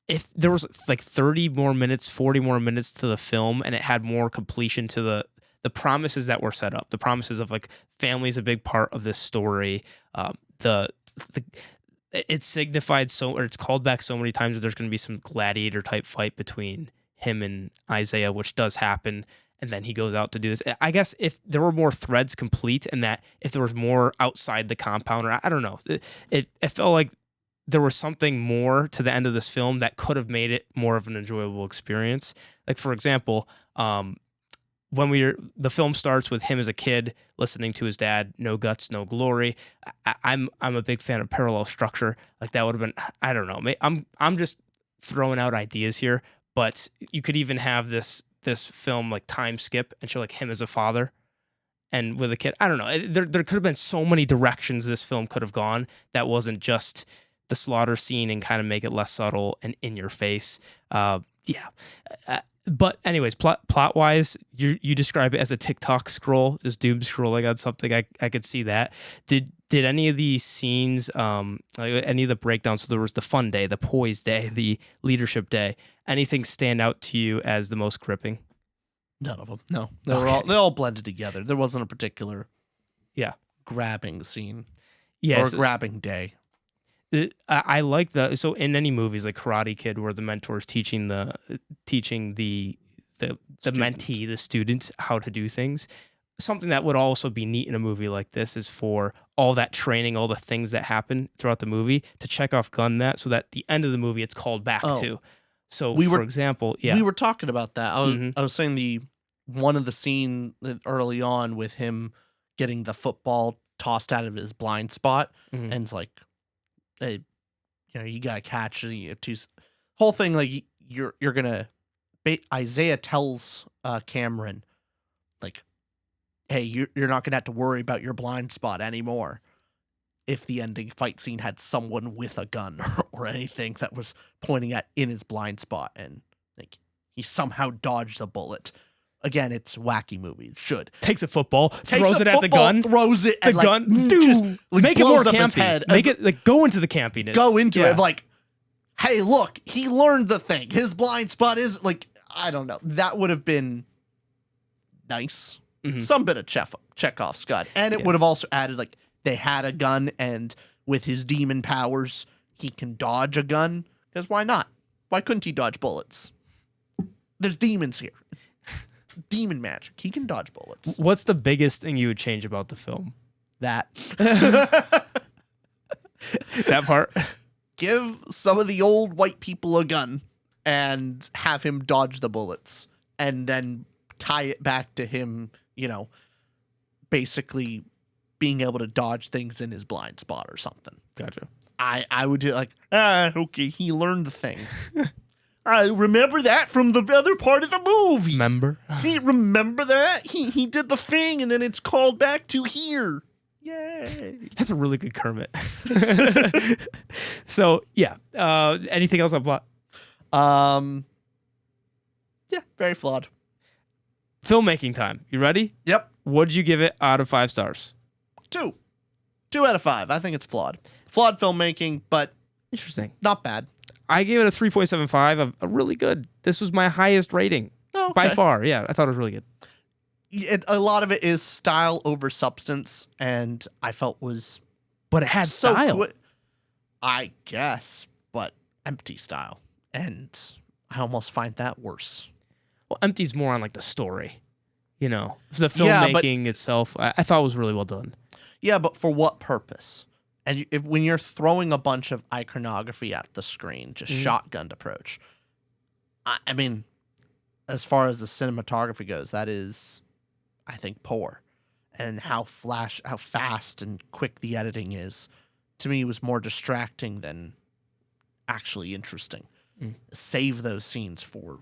if there was 30 more minutes, 40 more minutes to the film, and it had more completion to the promises that were set up, the promises of family is a big part of this story. It's signified or it's called back so many times that there's going to be some gladiator type fight between him and Isaiah, which does happen. And then he goes out to do this. I guess if there were more threads complete, and that if there was more outside the compound, or I don't know, it felt like there was something more to the end of this film that could have made it more of an enjoyable experience. Like, for example, when the film starts with him as a kid listening to his dad, "No guts, no glory." I'm a big fan of parallel structure. Like that would have been, I don't know. I'm just throwing out ideas here, but you could even have this film time skip and show him as a father and with a kid. I don't know. There could have been so many directions this film could have gone that wasn't just the slaughter scene and kind of make it less subtle and in your face. But anyways, plot wise, you describe it as a TikTok scroll, just doom scrolling on something. I could see that. Did any of these scenes, any of the breakdowns? So there was the fun day, the poise day, the leadership day. Anything stand out to you as the most gripping? None of them. No, they all blended together. There wasn't a particular grabbing scene Yes. or grabbing day. I like so in any movies like Karate Kid where the mentor is teaching the mentee, the student, how to do things. Something that would also be neat in a movie like this is for all that training, all the things that happen throughout the movie to check off gun that so that at the end of the movie it's called back to. So for example, we were talking about that. I was saying one of the scene early on with him getting the football tossed out of his blind spot and it's like, you know, you gotta catch it. Whole thing like you're gonna. Isaiah tells Cameron, like, "Hey, you're not gonna have to worry about your blind spot anymore." If the ending fight scene had someone with a gun or anything that was pointing in his blind spot, and like he somehow dodged the bullet. Again, it's a wacky movie. It should takes a football, throws it at the gun, throws it at the gun. Just, like, make it more campy. Make it like go into the campiness. Go into it like, hey, look, he learned the thing. His blind spot is like, I don't know. That would have been nice. Some bit of Chekhov's gun, and it would have also added like they had a gun, and with his demon powers, he can dodge a gun. Because why not? Why couldn't he dodge bullets? There's demons here. Demon magic. He can dodge bullets. What's the biggest thing you would change about the film? That. That part? Give some of the old white people a gun and have him dodge the bullets and then tie it back to him, you know, basically being able to dodge things in his blind spot or something. Gotcha. I would do like, okay, he learned the thing. I remember that from the other part of the movie. Remember? See, remember that? He did the thing, and then it's called back to here. Yay. That's a really good Kermit. So, yeah. Anything else on plot? Yeah, very flawed. Filmmaking time. You ready? Yep. What'd you give it out of 5 stars? 2. 2 out of 5. I think it's flawed. Flawed filmmaking, but interesting. Not bad. I gave it a 3.75. A really good. This was my highest rating by far. Yeah, I thought it was really good. A lot of it is style over substance, and I felt was. But it had style. I guess, but empty style, and I almost find that worse. Well, empty's more on like the story, you know, the filmmaking itself. I thought was really well done. Yeah, but for what purpose? And when you're throwing a bunch of iconography at the screen, just shotgunned approach. I mean, as far as the cinematography goes, that is, I think, poor. And how fast and quick the editing is, to me, was more distracting than actually interesting. Save those scenes for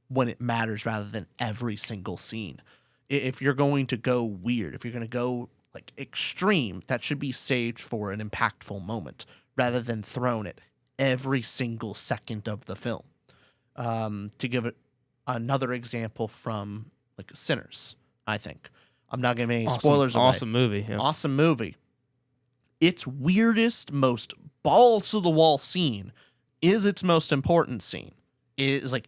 when it matters rather than every single scene. If you're going to go weird, if you're going to go like extreme, that should be saved for an impactful moment rather than thrown at every single second of the film. To give it another example from like Sinners, I think. I'm not giving any spoilers away. Awesome movie. Yeah. Awesome movie. Its weirdest, most balls to the wall scene is its most important scene. It is like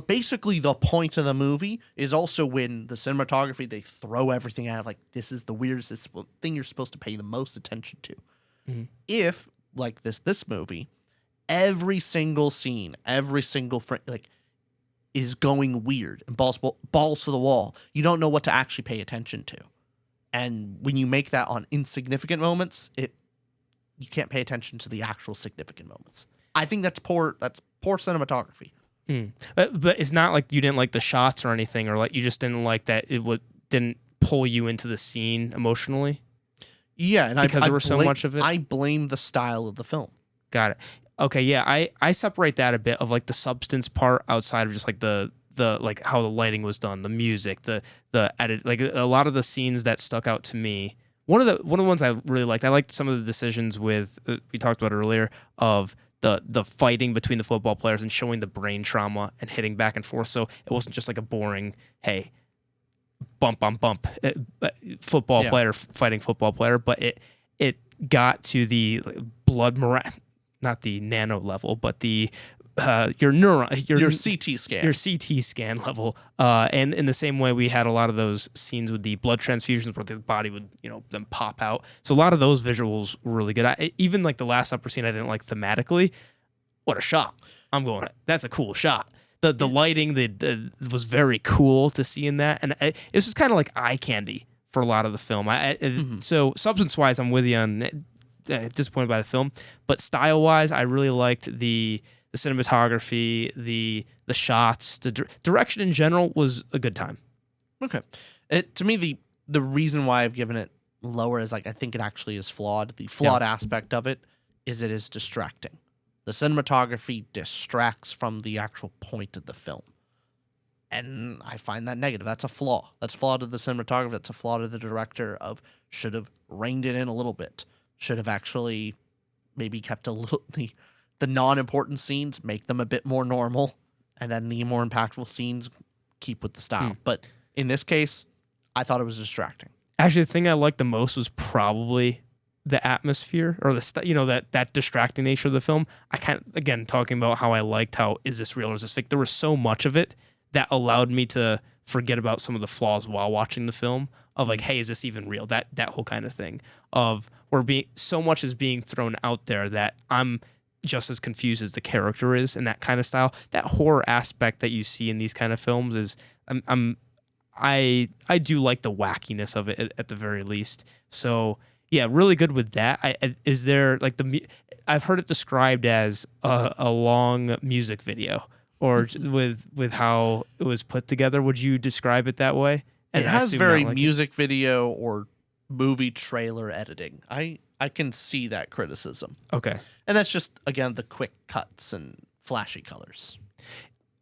basically the point of the movie is also when the cinematography, they throw everything out of like, this is the weirdest thing you're supposed to pay the most attention to. If like this movie, every single scene, every single frame, like is going weird and balls to the wall, you don't know what to actually pay attention to. And when you make that on insignificant moments, you can't pay attention to the actual significant moments. I think that's poor cinematography. But it's not like you didn't like the shots or anything, or like you just didn't like that didn't pull you into the scene emotionally. Yeah, and because there was so much of it. I blame the style of the film. Got it. Okay, yeah, I separate that a bit of like the substance part outside of just like the like how the lighting was done, the music, the edit, like a lot of the scenes that stuck out to me. One of the ones I really liked. I liked some of the decisions with we talked about earlier of the fighting between the football players and showing the brain trauma and hitting back and forth. So it wasn't just like a boring, hey, bump on bump football player fighting football player, but it got to the blood not the nano level, but the your neuron, Your CT scan. your CT scan level. And in the same way, we had a lot of those scenes with the blood transfusions where the body would, then pop out. So a lot of those visuals were really good. Even like the last upper scene, I didn't like thematically. What a shot! I'm going. That's a cool shot. The lighting was very cool to see in that, and it was just kind of like eye candy for a lot of the film. So substance wise, I'm with you on disappointed by the film, but style wise, I really liked the cinematography, the shots, the direction in general was a good time. Okay, to me the reason why I've given it lower is like I think it actually is flawed. The flawed aspect of it is distracting. The cinematography distracts from the actual point of the film. And I find that negative. That's a flaw. That's a flaw to the cinematographer. That's a flaw to the director of should have reined it in a little bit. Should have actually maybe kept a little the non-important scenes, make them a bit more normal, and then the more impactful scenes keep with the style. But in this case, I thought it was distracting. Actually, the thing I liked the most was probably the atmosphere or that distracting nature of the film. I again talking about how I liked how is this real or is this fake? There was so much of it that allowed me to forget about some of the flaws while watching the film of like, hey, is this even real? That whole kind of thing of so much is being thrown out there that I'm just as confused as the character is in that kind of style. That horror aspect that you see in these kind of films is I do like the wackiness of it at the very least. So yeah, really good with that. Is there like I've heard it described as a long music video, or with how it was put together. Would you describe it that way? And it has very music video or movie trailer editing. I can see that criticism. Okay, and that's just again the quick cuts and flashy colors.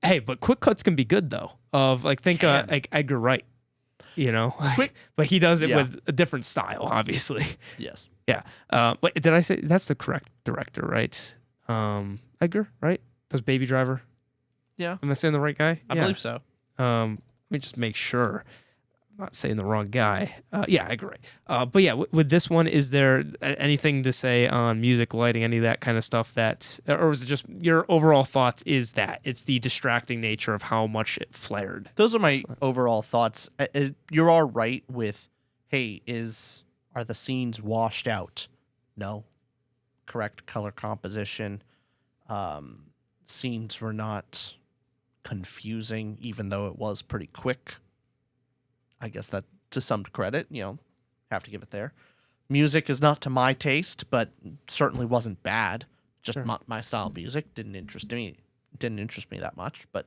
Hey, but quick cuts can be good though. Of like like Edgar Wright. But he does it with a different style, obviously. Yes. Yeah. Wait, did I say that's the correct director, right? Edgar, right? Does Baby Driver? Yeah. Am I saying the right guy? I believe so. Let me just make sure I'm not saying the wrong guy. Yeah, Edgar Wright. But yeah, with this one, is there anything to say on music, lighting, any of that kind of stuff or was it just your overall thoughts is that it's the distracting nature of how much it flared? Those are my overall thoughts. You're all right with, hey, are the scenes washed out? No. Correct color composition. Scenes were not confusing, even though it was pretty quick. I guess that to some credit, have to give it there. Music is not to my taste, but certainly wasn't bad. Just my style of music didn't interest me that much, but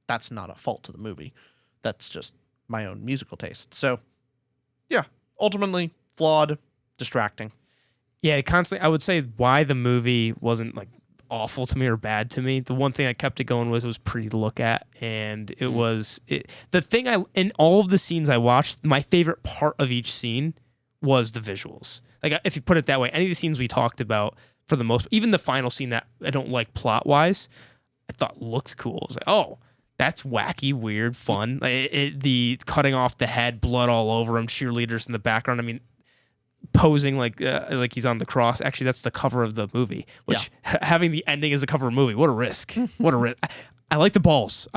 that's not a fault to the movie. That's just my own musical taste. So, yeah, ultimately flawed, distracting. Yeah, constantly. I would say why the movie wasn't like awful to me or bad to me. The one thing that kept it going was it was pretty to look at, and it was the thing in all of the scenes I watched, my favorite part of each scene was the visuals. Like if you put it that way, any of the scenes we talked about for the most, even the final scene that I don't like plot wise, I thought looks cool. It was like, oh, that's wacky, weird, fun. The cutting off the head, blood all over him, cheerleaders in the background. I mean, posing like he's on the cross. Actually, that's the cover of the movie, which having the ending as a cover of a movie, what a risk. What a risk. I like the balls.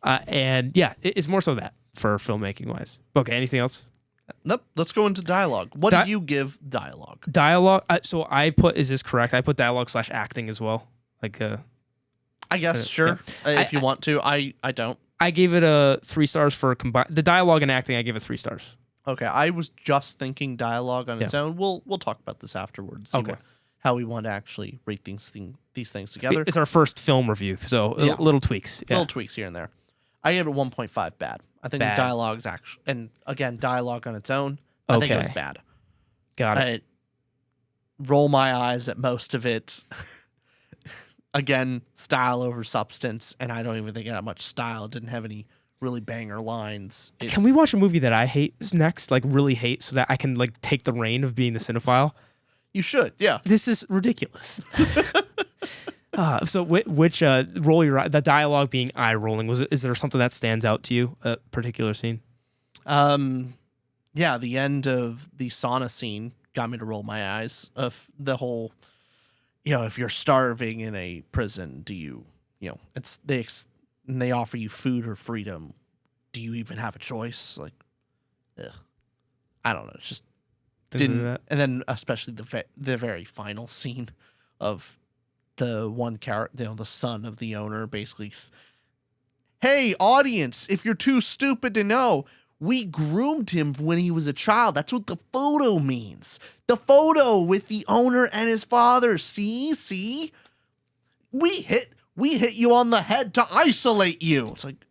And yeah, it's more so that for filmmaking wise. Okay, anything else? Nope. Let's go into dialogue. What did you give dialogue? Dialogue. So I put, is this correct? I put dialogue / acting as well. Like, I guess, sure. Yeah. If you want to. I don't. I gave it 3 stars for combined. The dialogue and acting, I gave it 3 stars. Okay, I was just thinking dialogue on its own. We'll talk about this afterwards. See how we want to actually rate these things together. It's our first film review, so little tweaks. Yeah. Little tweaks here and there. I gave it 1.5 bad. I think dialogue's actually, and again, dialogue on its own, I think it was bad. Got it. Roll my eyes at most of it. Again, style over substance, and I don't even think it had much style. It didn't have any really banger lines. Can we watch a movie that I hate next, like really hate, so that I can like take the reign of being the cinephile? You should, yeah. This is ridiculous. So which roll your the dialogue being eye rolling is there something that stands out to you, a particular scene? Yeah, the end of the sauna scene got me to roll my eyes. Of the whole, if you're starving in a prison, do you it's and they offer you food or freedom, do you even have a choice? Like, ugh. I don't know. It's just didn't. And then especially the very final scene of the one character, the son of the owner, basically, hey, audience, if you're too stupid to know, we groomed him when he was a child. That's what the photo means. The photo with the owner and his father. See? We hit you on the head to isolate you. It's like,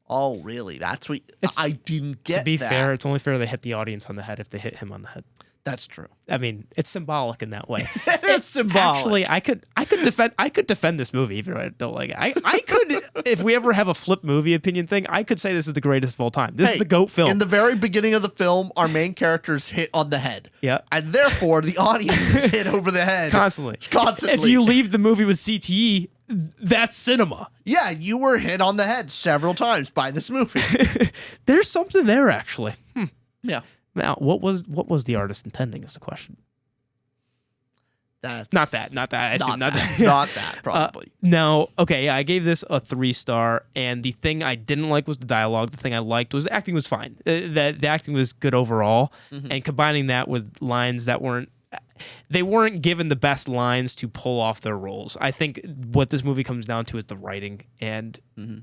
oh, really? That's what I didn't get. To be that. fair, it's only fair they hit the audience on the head if they hit him on the head. That's true. I mean, it's symbolic in that way. It's symbolic. Actually, I could defend this movie even though I don't like it. I could, if we ever have a flip movie opinion thing, I could say this is the greatest of all time. This is the GOAT film. In the very beginning of the film, our main character's hit on the head. Yeah. And therefore, the audience is hit over the head. Constantly. Constantly. If you leave the movie with CTE, that's cinema. Yeah, you were hit on the head several times by this movie. There's something there, actually. Yeah. Now, what was the artist intending is the question. That's Not that. I assume not that. not that, probably. Now, okay, yeah, I gave this a 3-star, and the thing I didn't like was the dialogue. The thing I liked was the acting was fine. The acting was good overall, and combining that with lines that weren't given the best lines to pull off their roles. I think what this movie comes down to is the writing and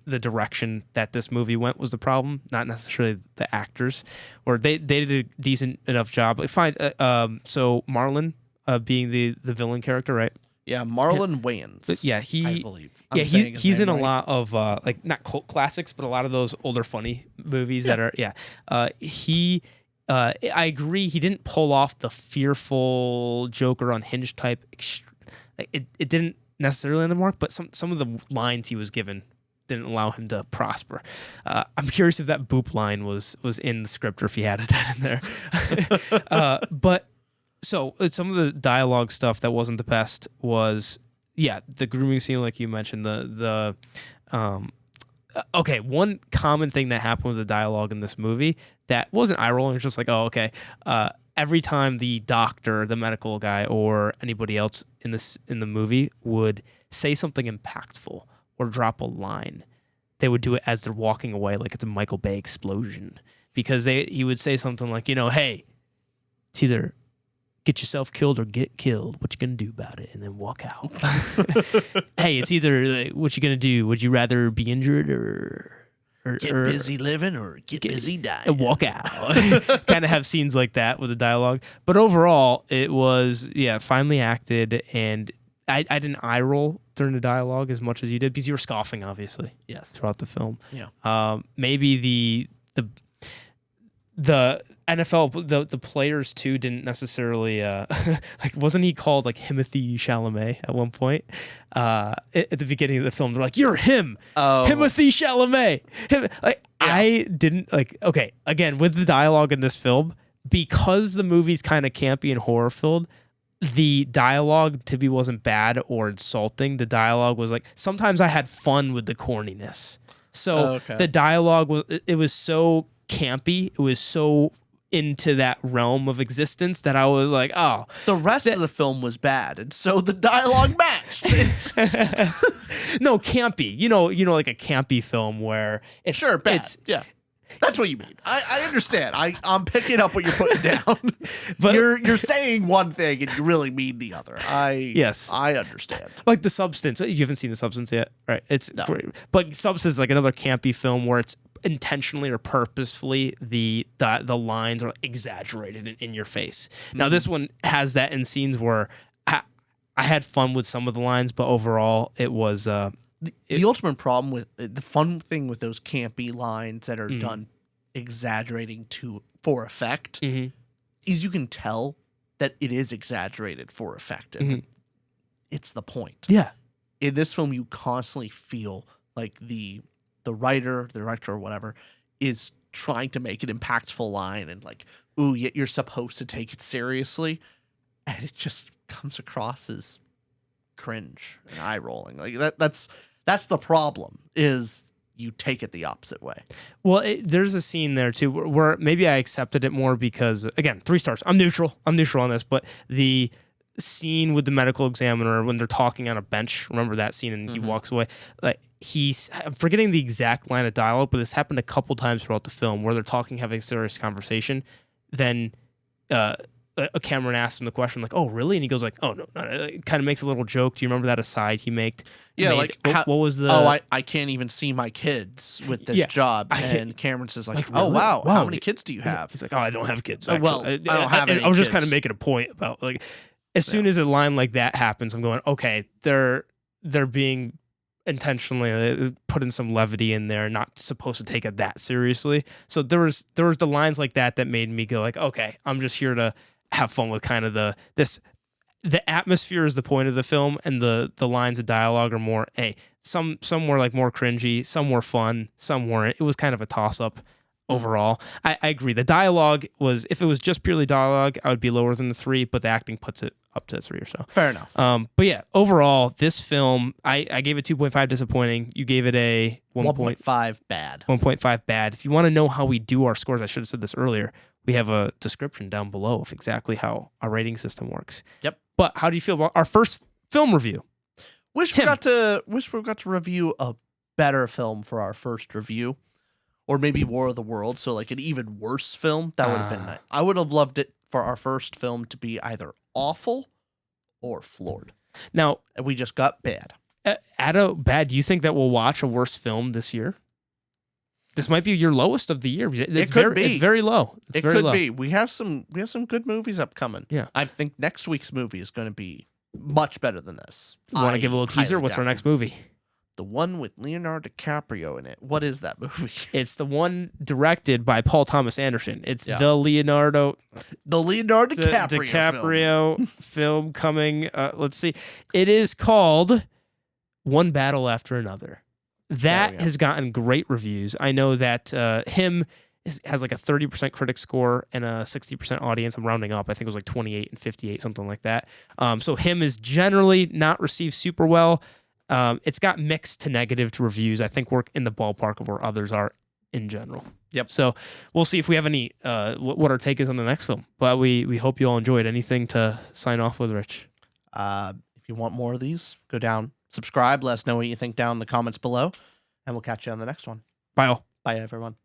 the direction that this movie went was the problem, not necessarily the actors, or they did a decent enough job. Like, fine. So Marlon being the villain character, right? Yeah, Marlon Wayans. Yeah, I believe. He's in a lot of like not cult classics, but a lot of those older funny movies that are I agree. He didn't pull off the fearful Joker unhinged type. It didn't necessarily on the mark, but some of the lines he was given didn't allow him to prosper. I'm curious if that boop line was in the script or if he added that in there. But so some of the dialogue stuff that wasn't the best was the grooming scene, like you mentioned. Okay, one common thing that happened with the dialogue in this movie that wasn't eye rolling, it was just like, oh, okay. Every time the doctor, the medical guy, or anybody else in the movie would say something impactful or drop a line, they would do it as they're walking away, like it's a Michael Bay explosion, because he would say something like, hey, it's either get yourself killed or get killed. What you gonna do about it? And then walk out. Hey, it's either like, what you gonna do? Would you rather be injured or get busy living or get busy dying? And walk out. Kind of have scenes like that with the dialogue. But overall, it was finely acted, and I didn't eye roll during the dialogue as much as you did because you were scoffing, obviously. Yes. Throughout the film. Yeah. Maybe the NFL, the players too didn't necessarily like, wasn't he called like Timothy Chalamet at one point? At the beginning of the film, they're like, "You're him, Timothy Chalamet." I didn't like. Okay, again with the dialogue in this film, because the movie's kind of campy and horror filled. The dialogue to me wasn't bad or insulting. The dialogue was like, sometimes I had fun with the corniness. So the dialogue was so campy. It was so into that realm of existence that I was like, oh. The rest of the film was bad, and so the dialogue matched. No, campy. You know, like a campy film where it's bad. Yeah. That's what you mean. I understand. I'm picking up what you're putting down. But you're saying one thing and you really mean the other. Yes. I understand. Like The Substance. You haven't seen The Substance yet, right? No. But Substance is like another campy film where it's intentionally or purposefully the lines are exaggerated in your face. Now this one has that in scenes where I had fun with some of the lines, but overall it was the ultimate problem with the fun thing with those campy lines that are done exaggerating for effect is you can tell that it is exaggerated for effect, and it's the point. Yeah. In this film, you constantly feel like the writer, the director, or whatever is trying to make an impactful line, and like, ooh, yet you're supposed to take it seriously, and it just comes across as cringe and eye rolling. Like that's the problem, is you take it the opposite way. Well, there's a scene there too where maybe I accepted it more because, again, 3 stars. I'm neutral on this, but the scene with the medical examiner when they're talking on a bench. Remember that scene? And he walks away. Like I'm forgetting the exact line of dialogue, but this happened a couple times throughout the film where they're talking, having a serious conversation. Then a cameraman asks him the question, like, "Oh, really?" And he goes, like, "Oh, no." It kind of makes a little joke. Do you remember that aside he made? Yeah, like what was the? Oh, I can't even see my kids with this job. And Cameron says, like, "Oh, really? wow, how many kids do you have?" He's like, "Oh, I don't have kids." Well, I don't have any I was just kids. kind of making a point about like, as soon as a line like that happens, I'm going, okay, they're being intentionally putting some levity in there, not supposed to take it that seriously. So there was the lines like that made me go like, okay, I'm just here to have fun with kind of the atmosphere is the point of the film, and the lines of dialogue are more, hey, some were like more cringy, some were fun, some weren't. It was kind of a toss up overall. I agree. The dialogue was, if it was just purely dialogue, I would be lower than the 3, but the acting puts it up to 3 or so. Fair enough. But yeah, overall, this film, I gave it 2.5 disappointing. You gave it a 1.5 bad. 1.5 bad. If you want to know how we do our scores, I should have said this earlier. We have a description down below of exactly how our rating system works. Yep. But how do you feel about our first film review? Wish we got to review a better film for our first review. Or maybe War of the Worlds, so like an even worse film. That would have been nice. I would have loved it for our first film to be either awful or floored. Now, and we just got bad. At a bad, do you think that we'll watch a worse film this year? This might be your lowest of the year. It's very low. It could be. We have some good movies upcoming. Yeah. I think next week's movie is going to be much better than this. Want to give a little teaser? What's our next movie? The one with Leonardo DiCaprio in it. What is that movie? It's the one directed by Paul Thomas Anderson. It's the Leonardo DiCaprio film coming. Let's see. It is called One Battle After Another. That has gotten great reviews. I know that him has like a 30% critic score and a 60% audience. I'm rounding up. I think it was like 28 and 58, something like that. So him is generally not received super well. It's got mixed to negative to reviews. I think we're in the ballpark of where others are in general. Yep. So we'll see if we have any, what our take is on the next film. But we hope you all enjoyed. Anything to sign off with, Rich? If you want more of these, go down, subscribe, let us know what you think down in the comments below, and we'll catch you on the next one. Bye all. Bye, everyone.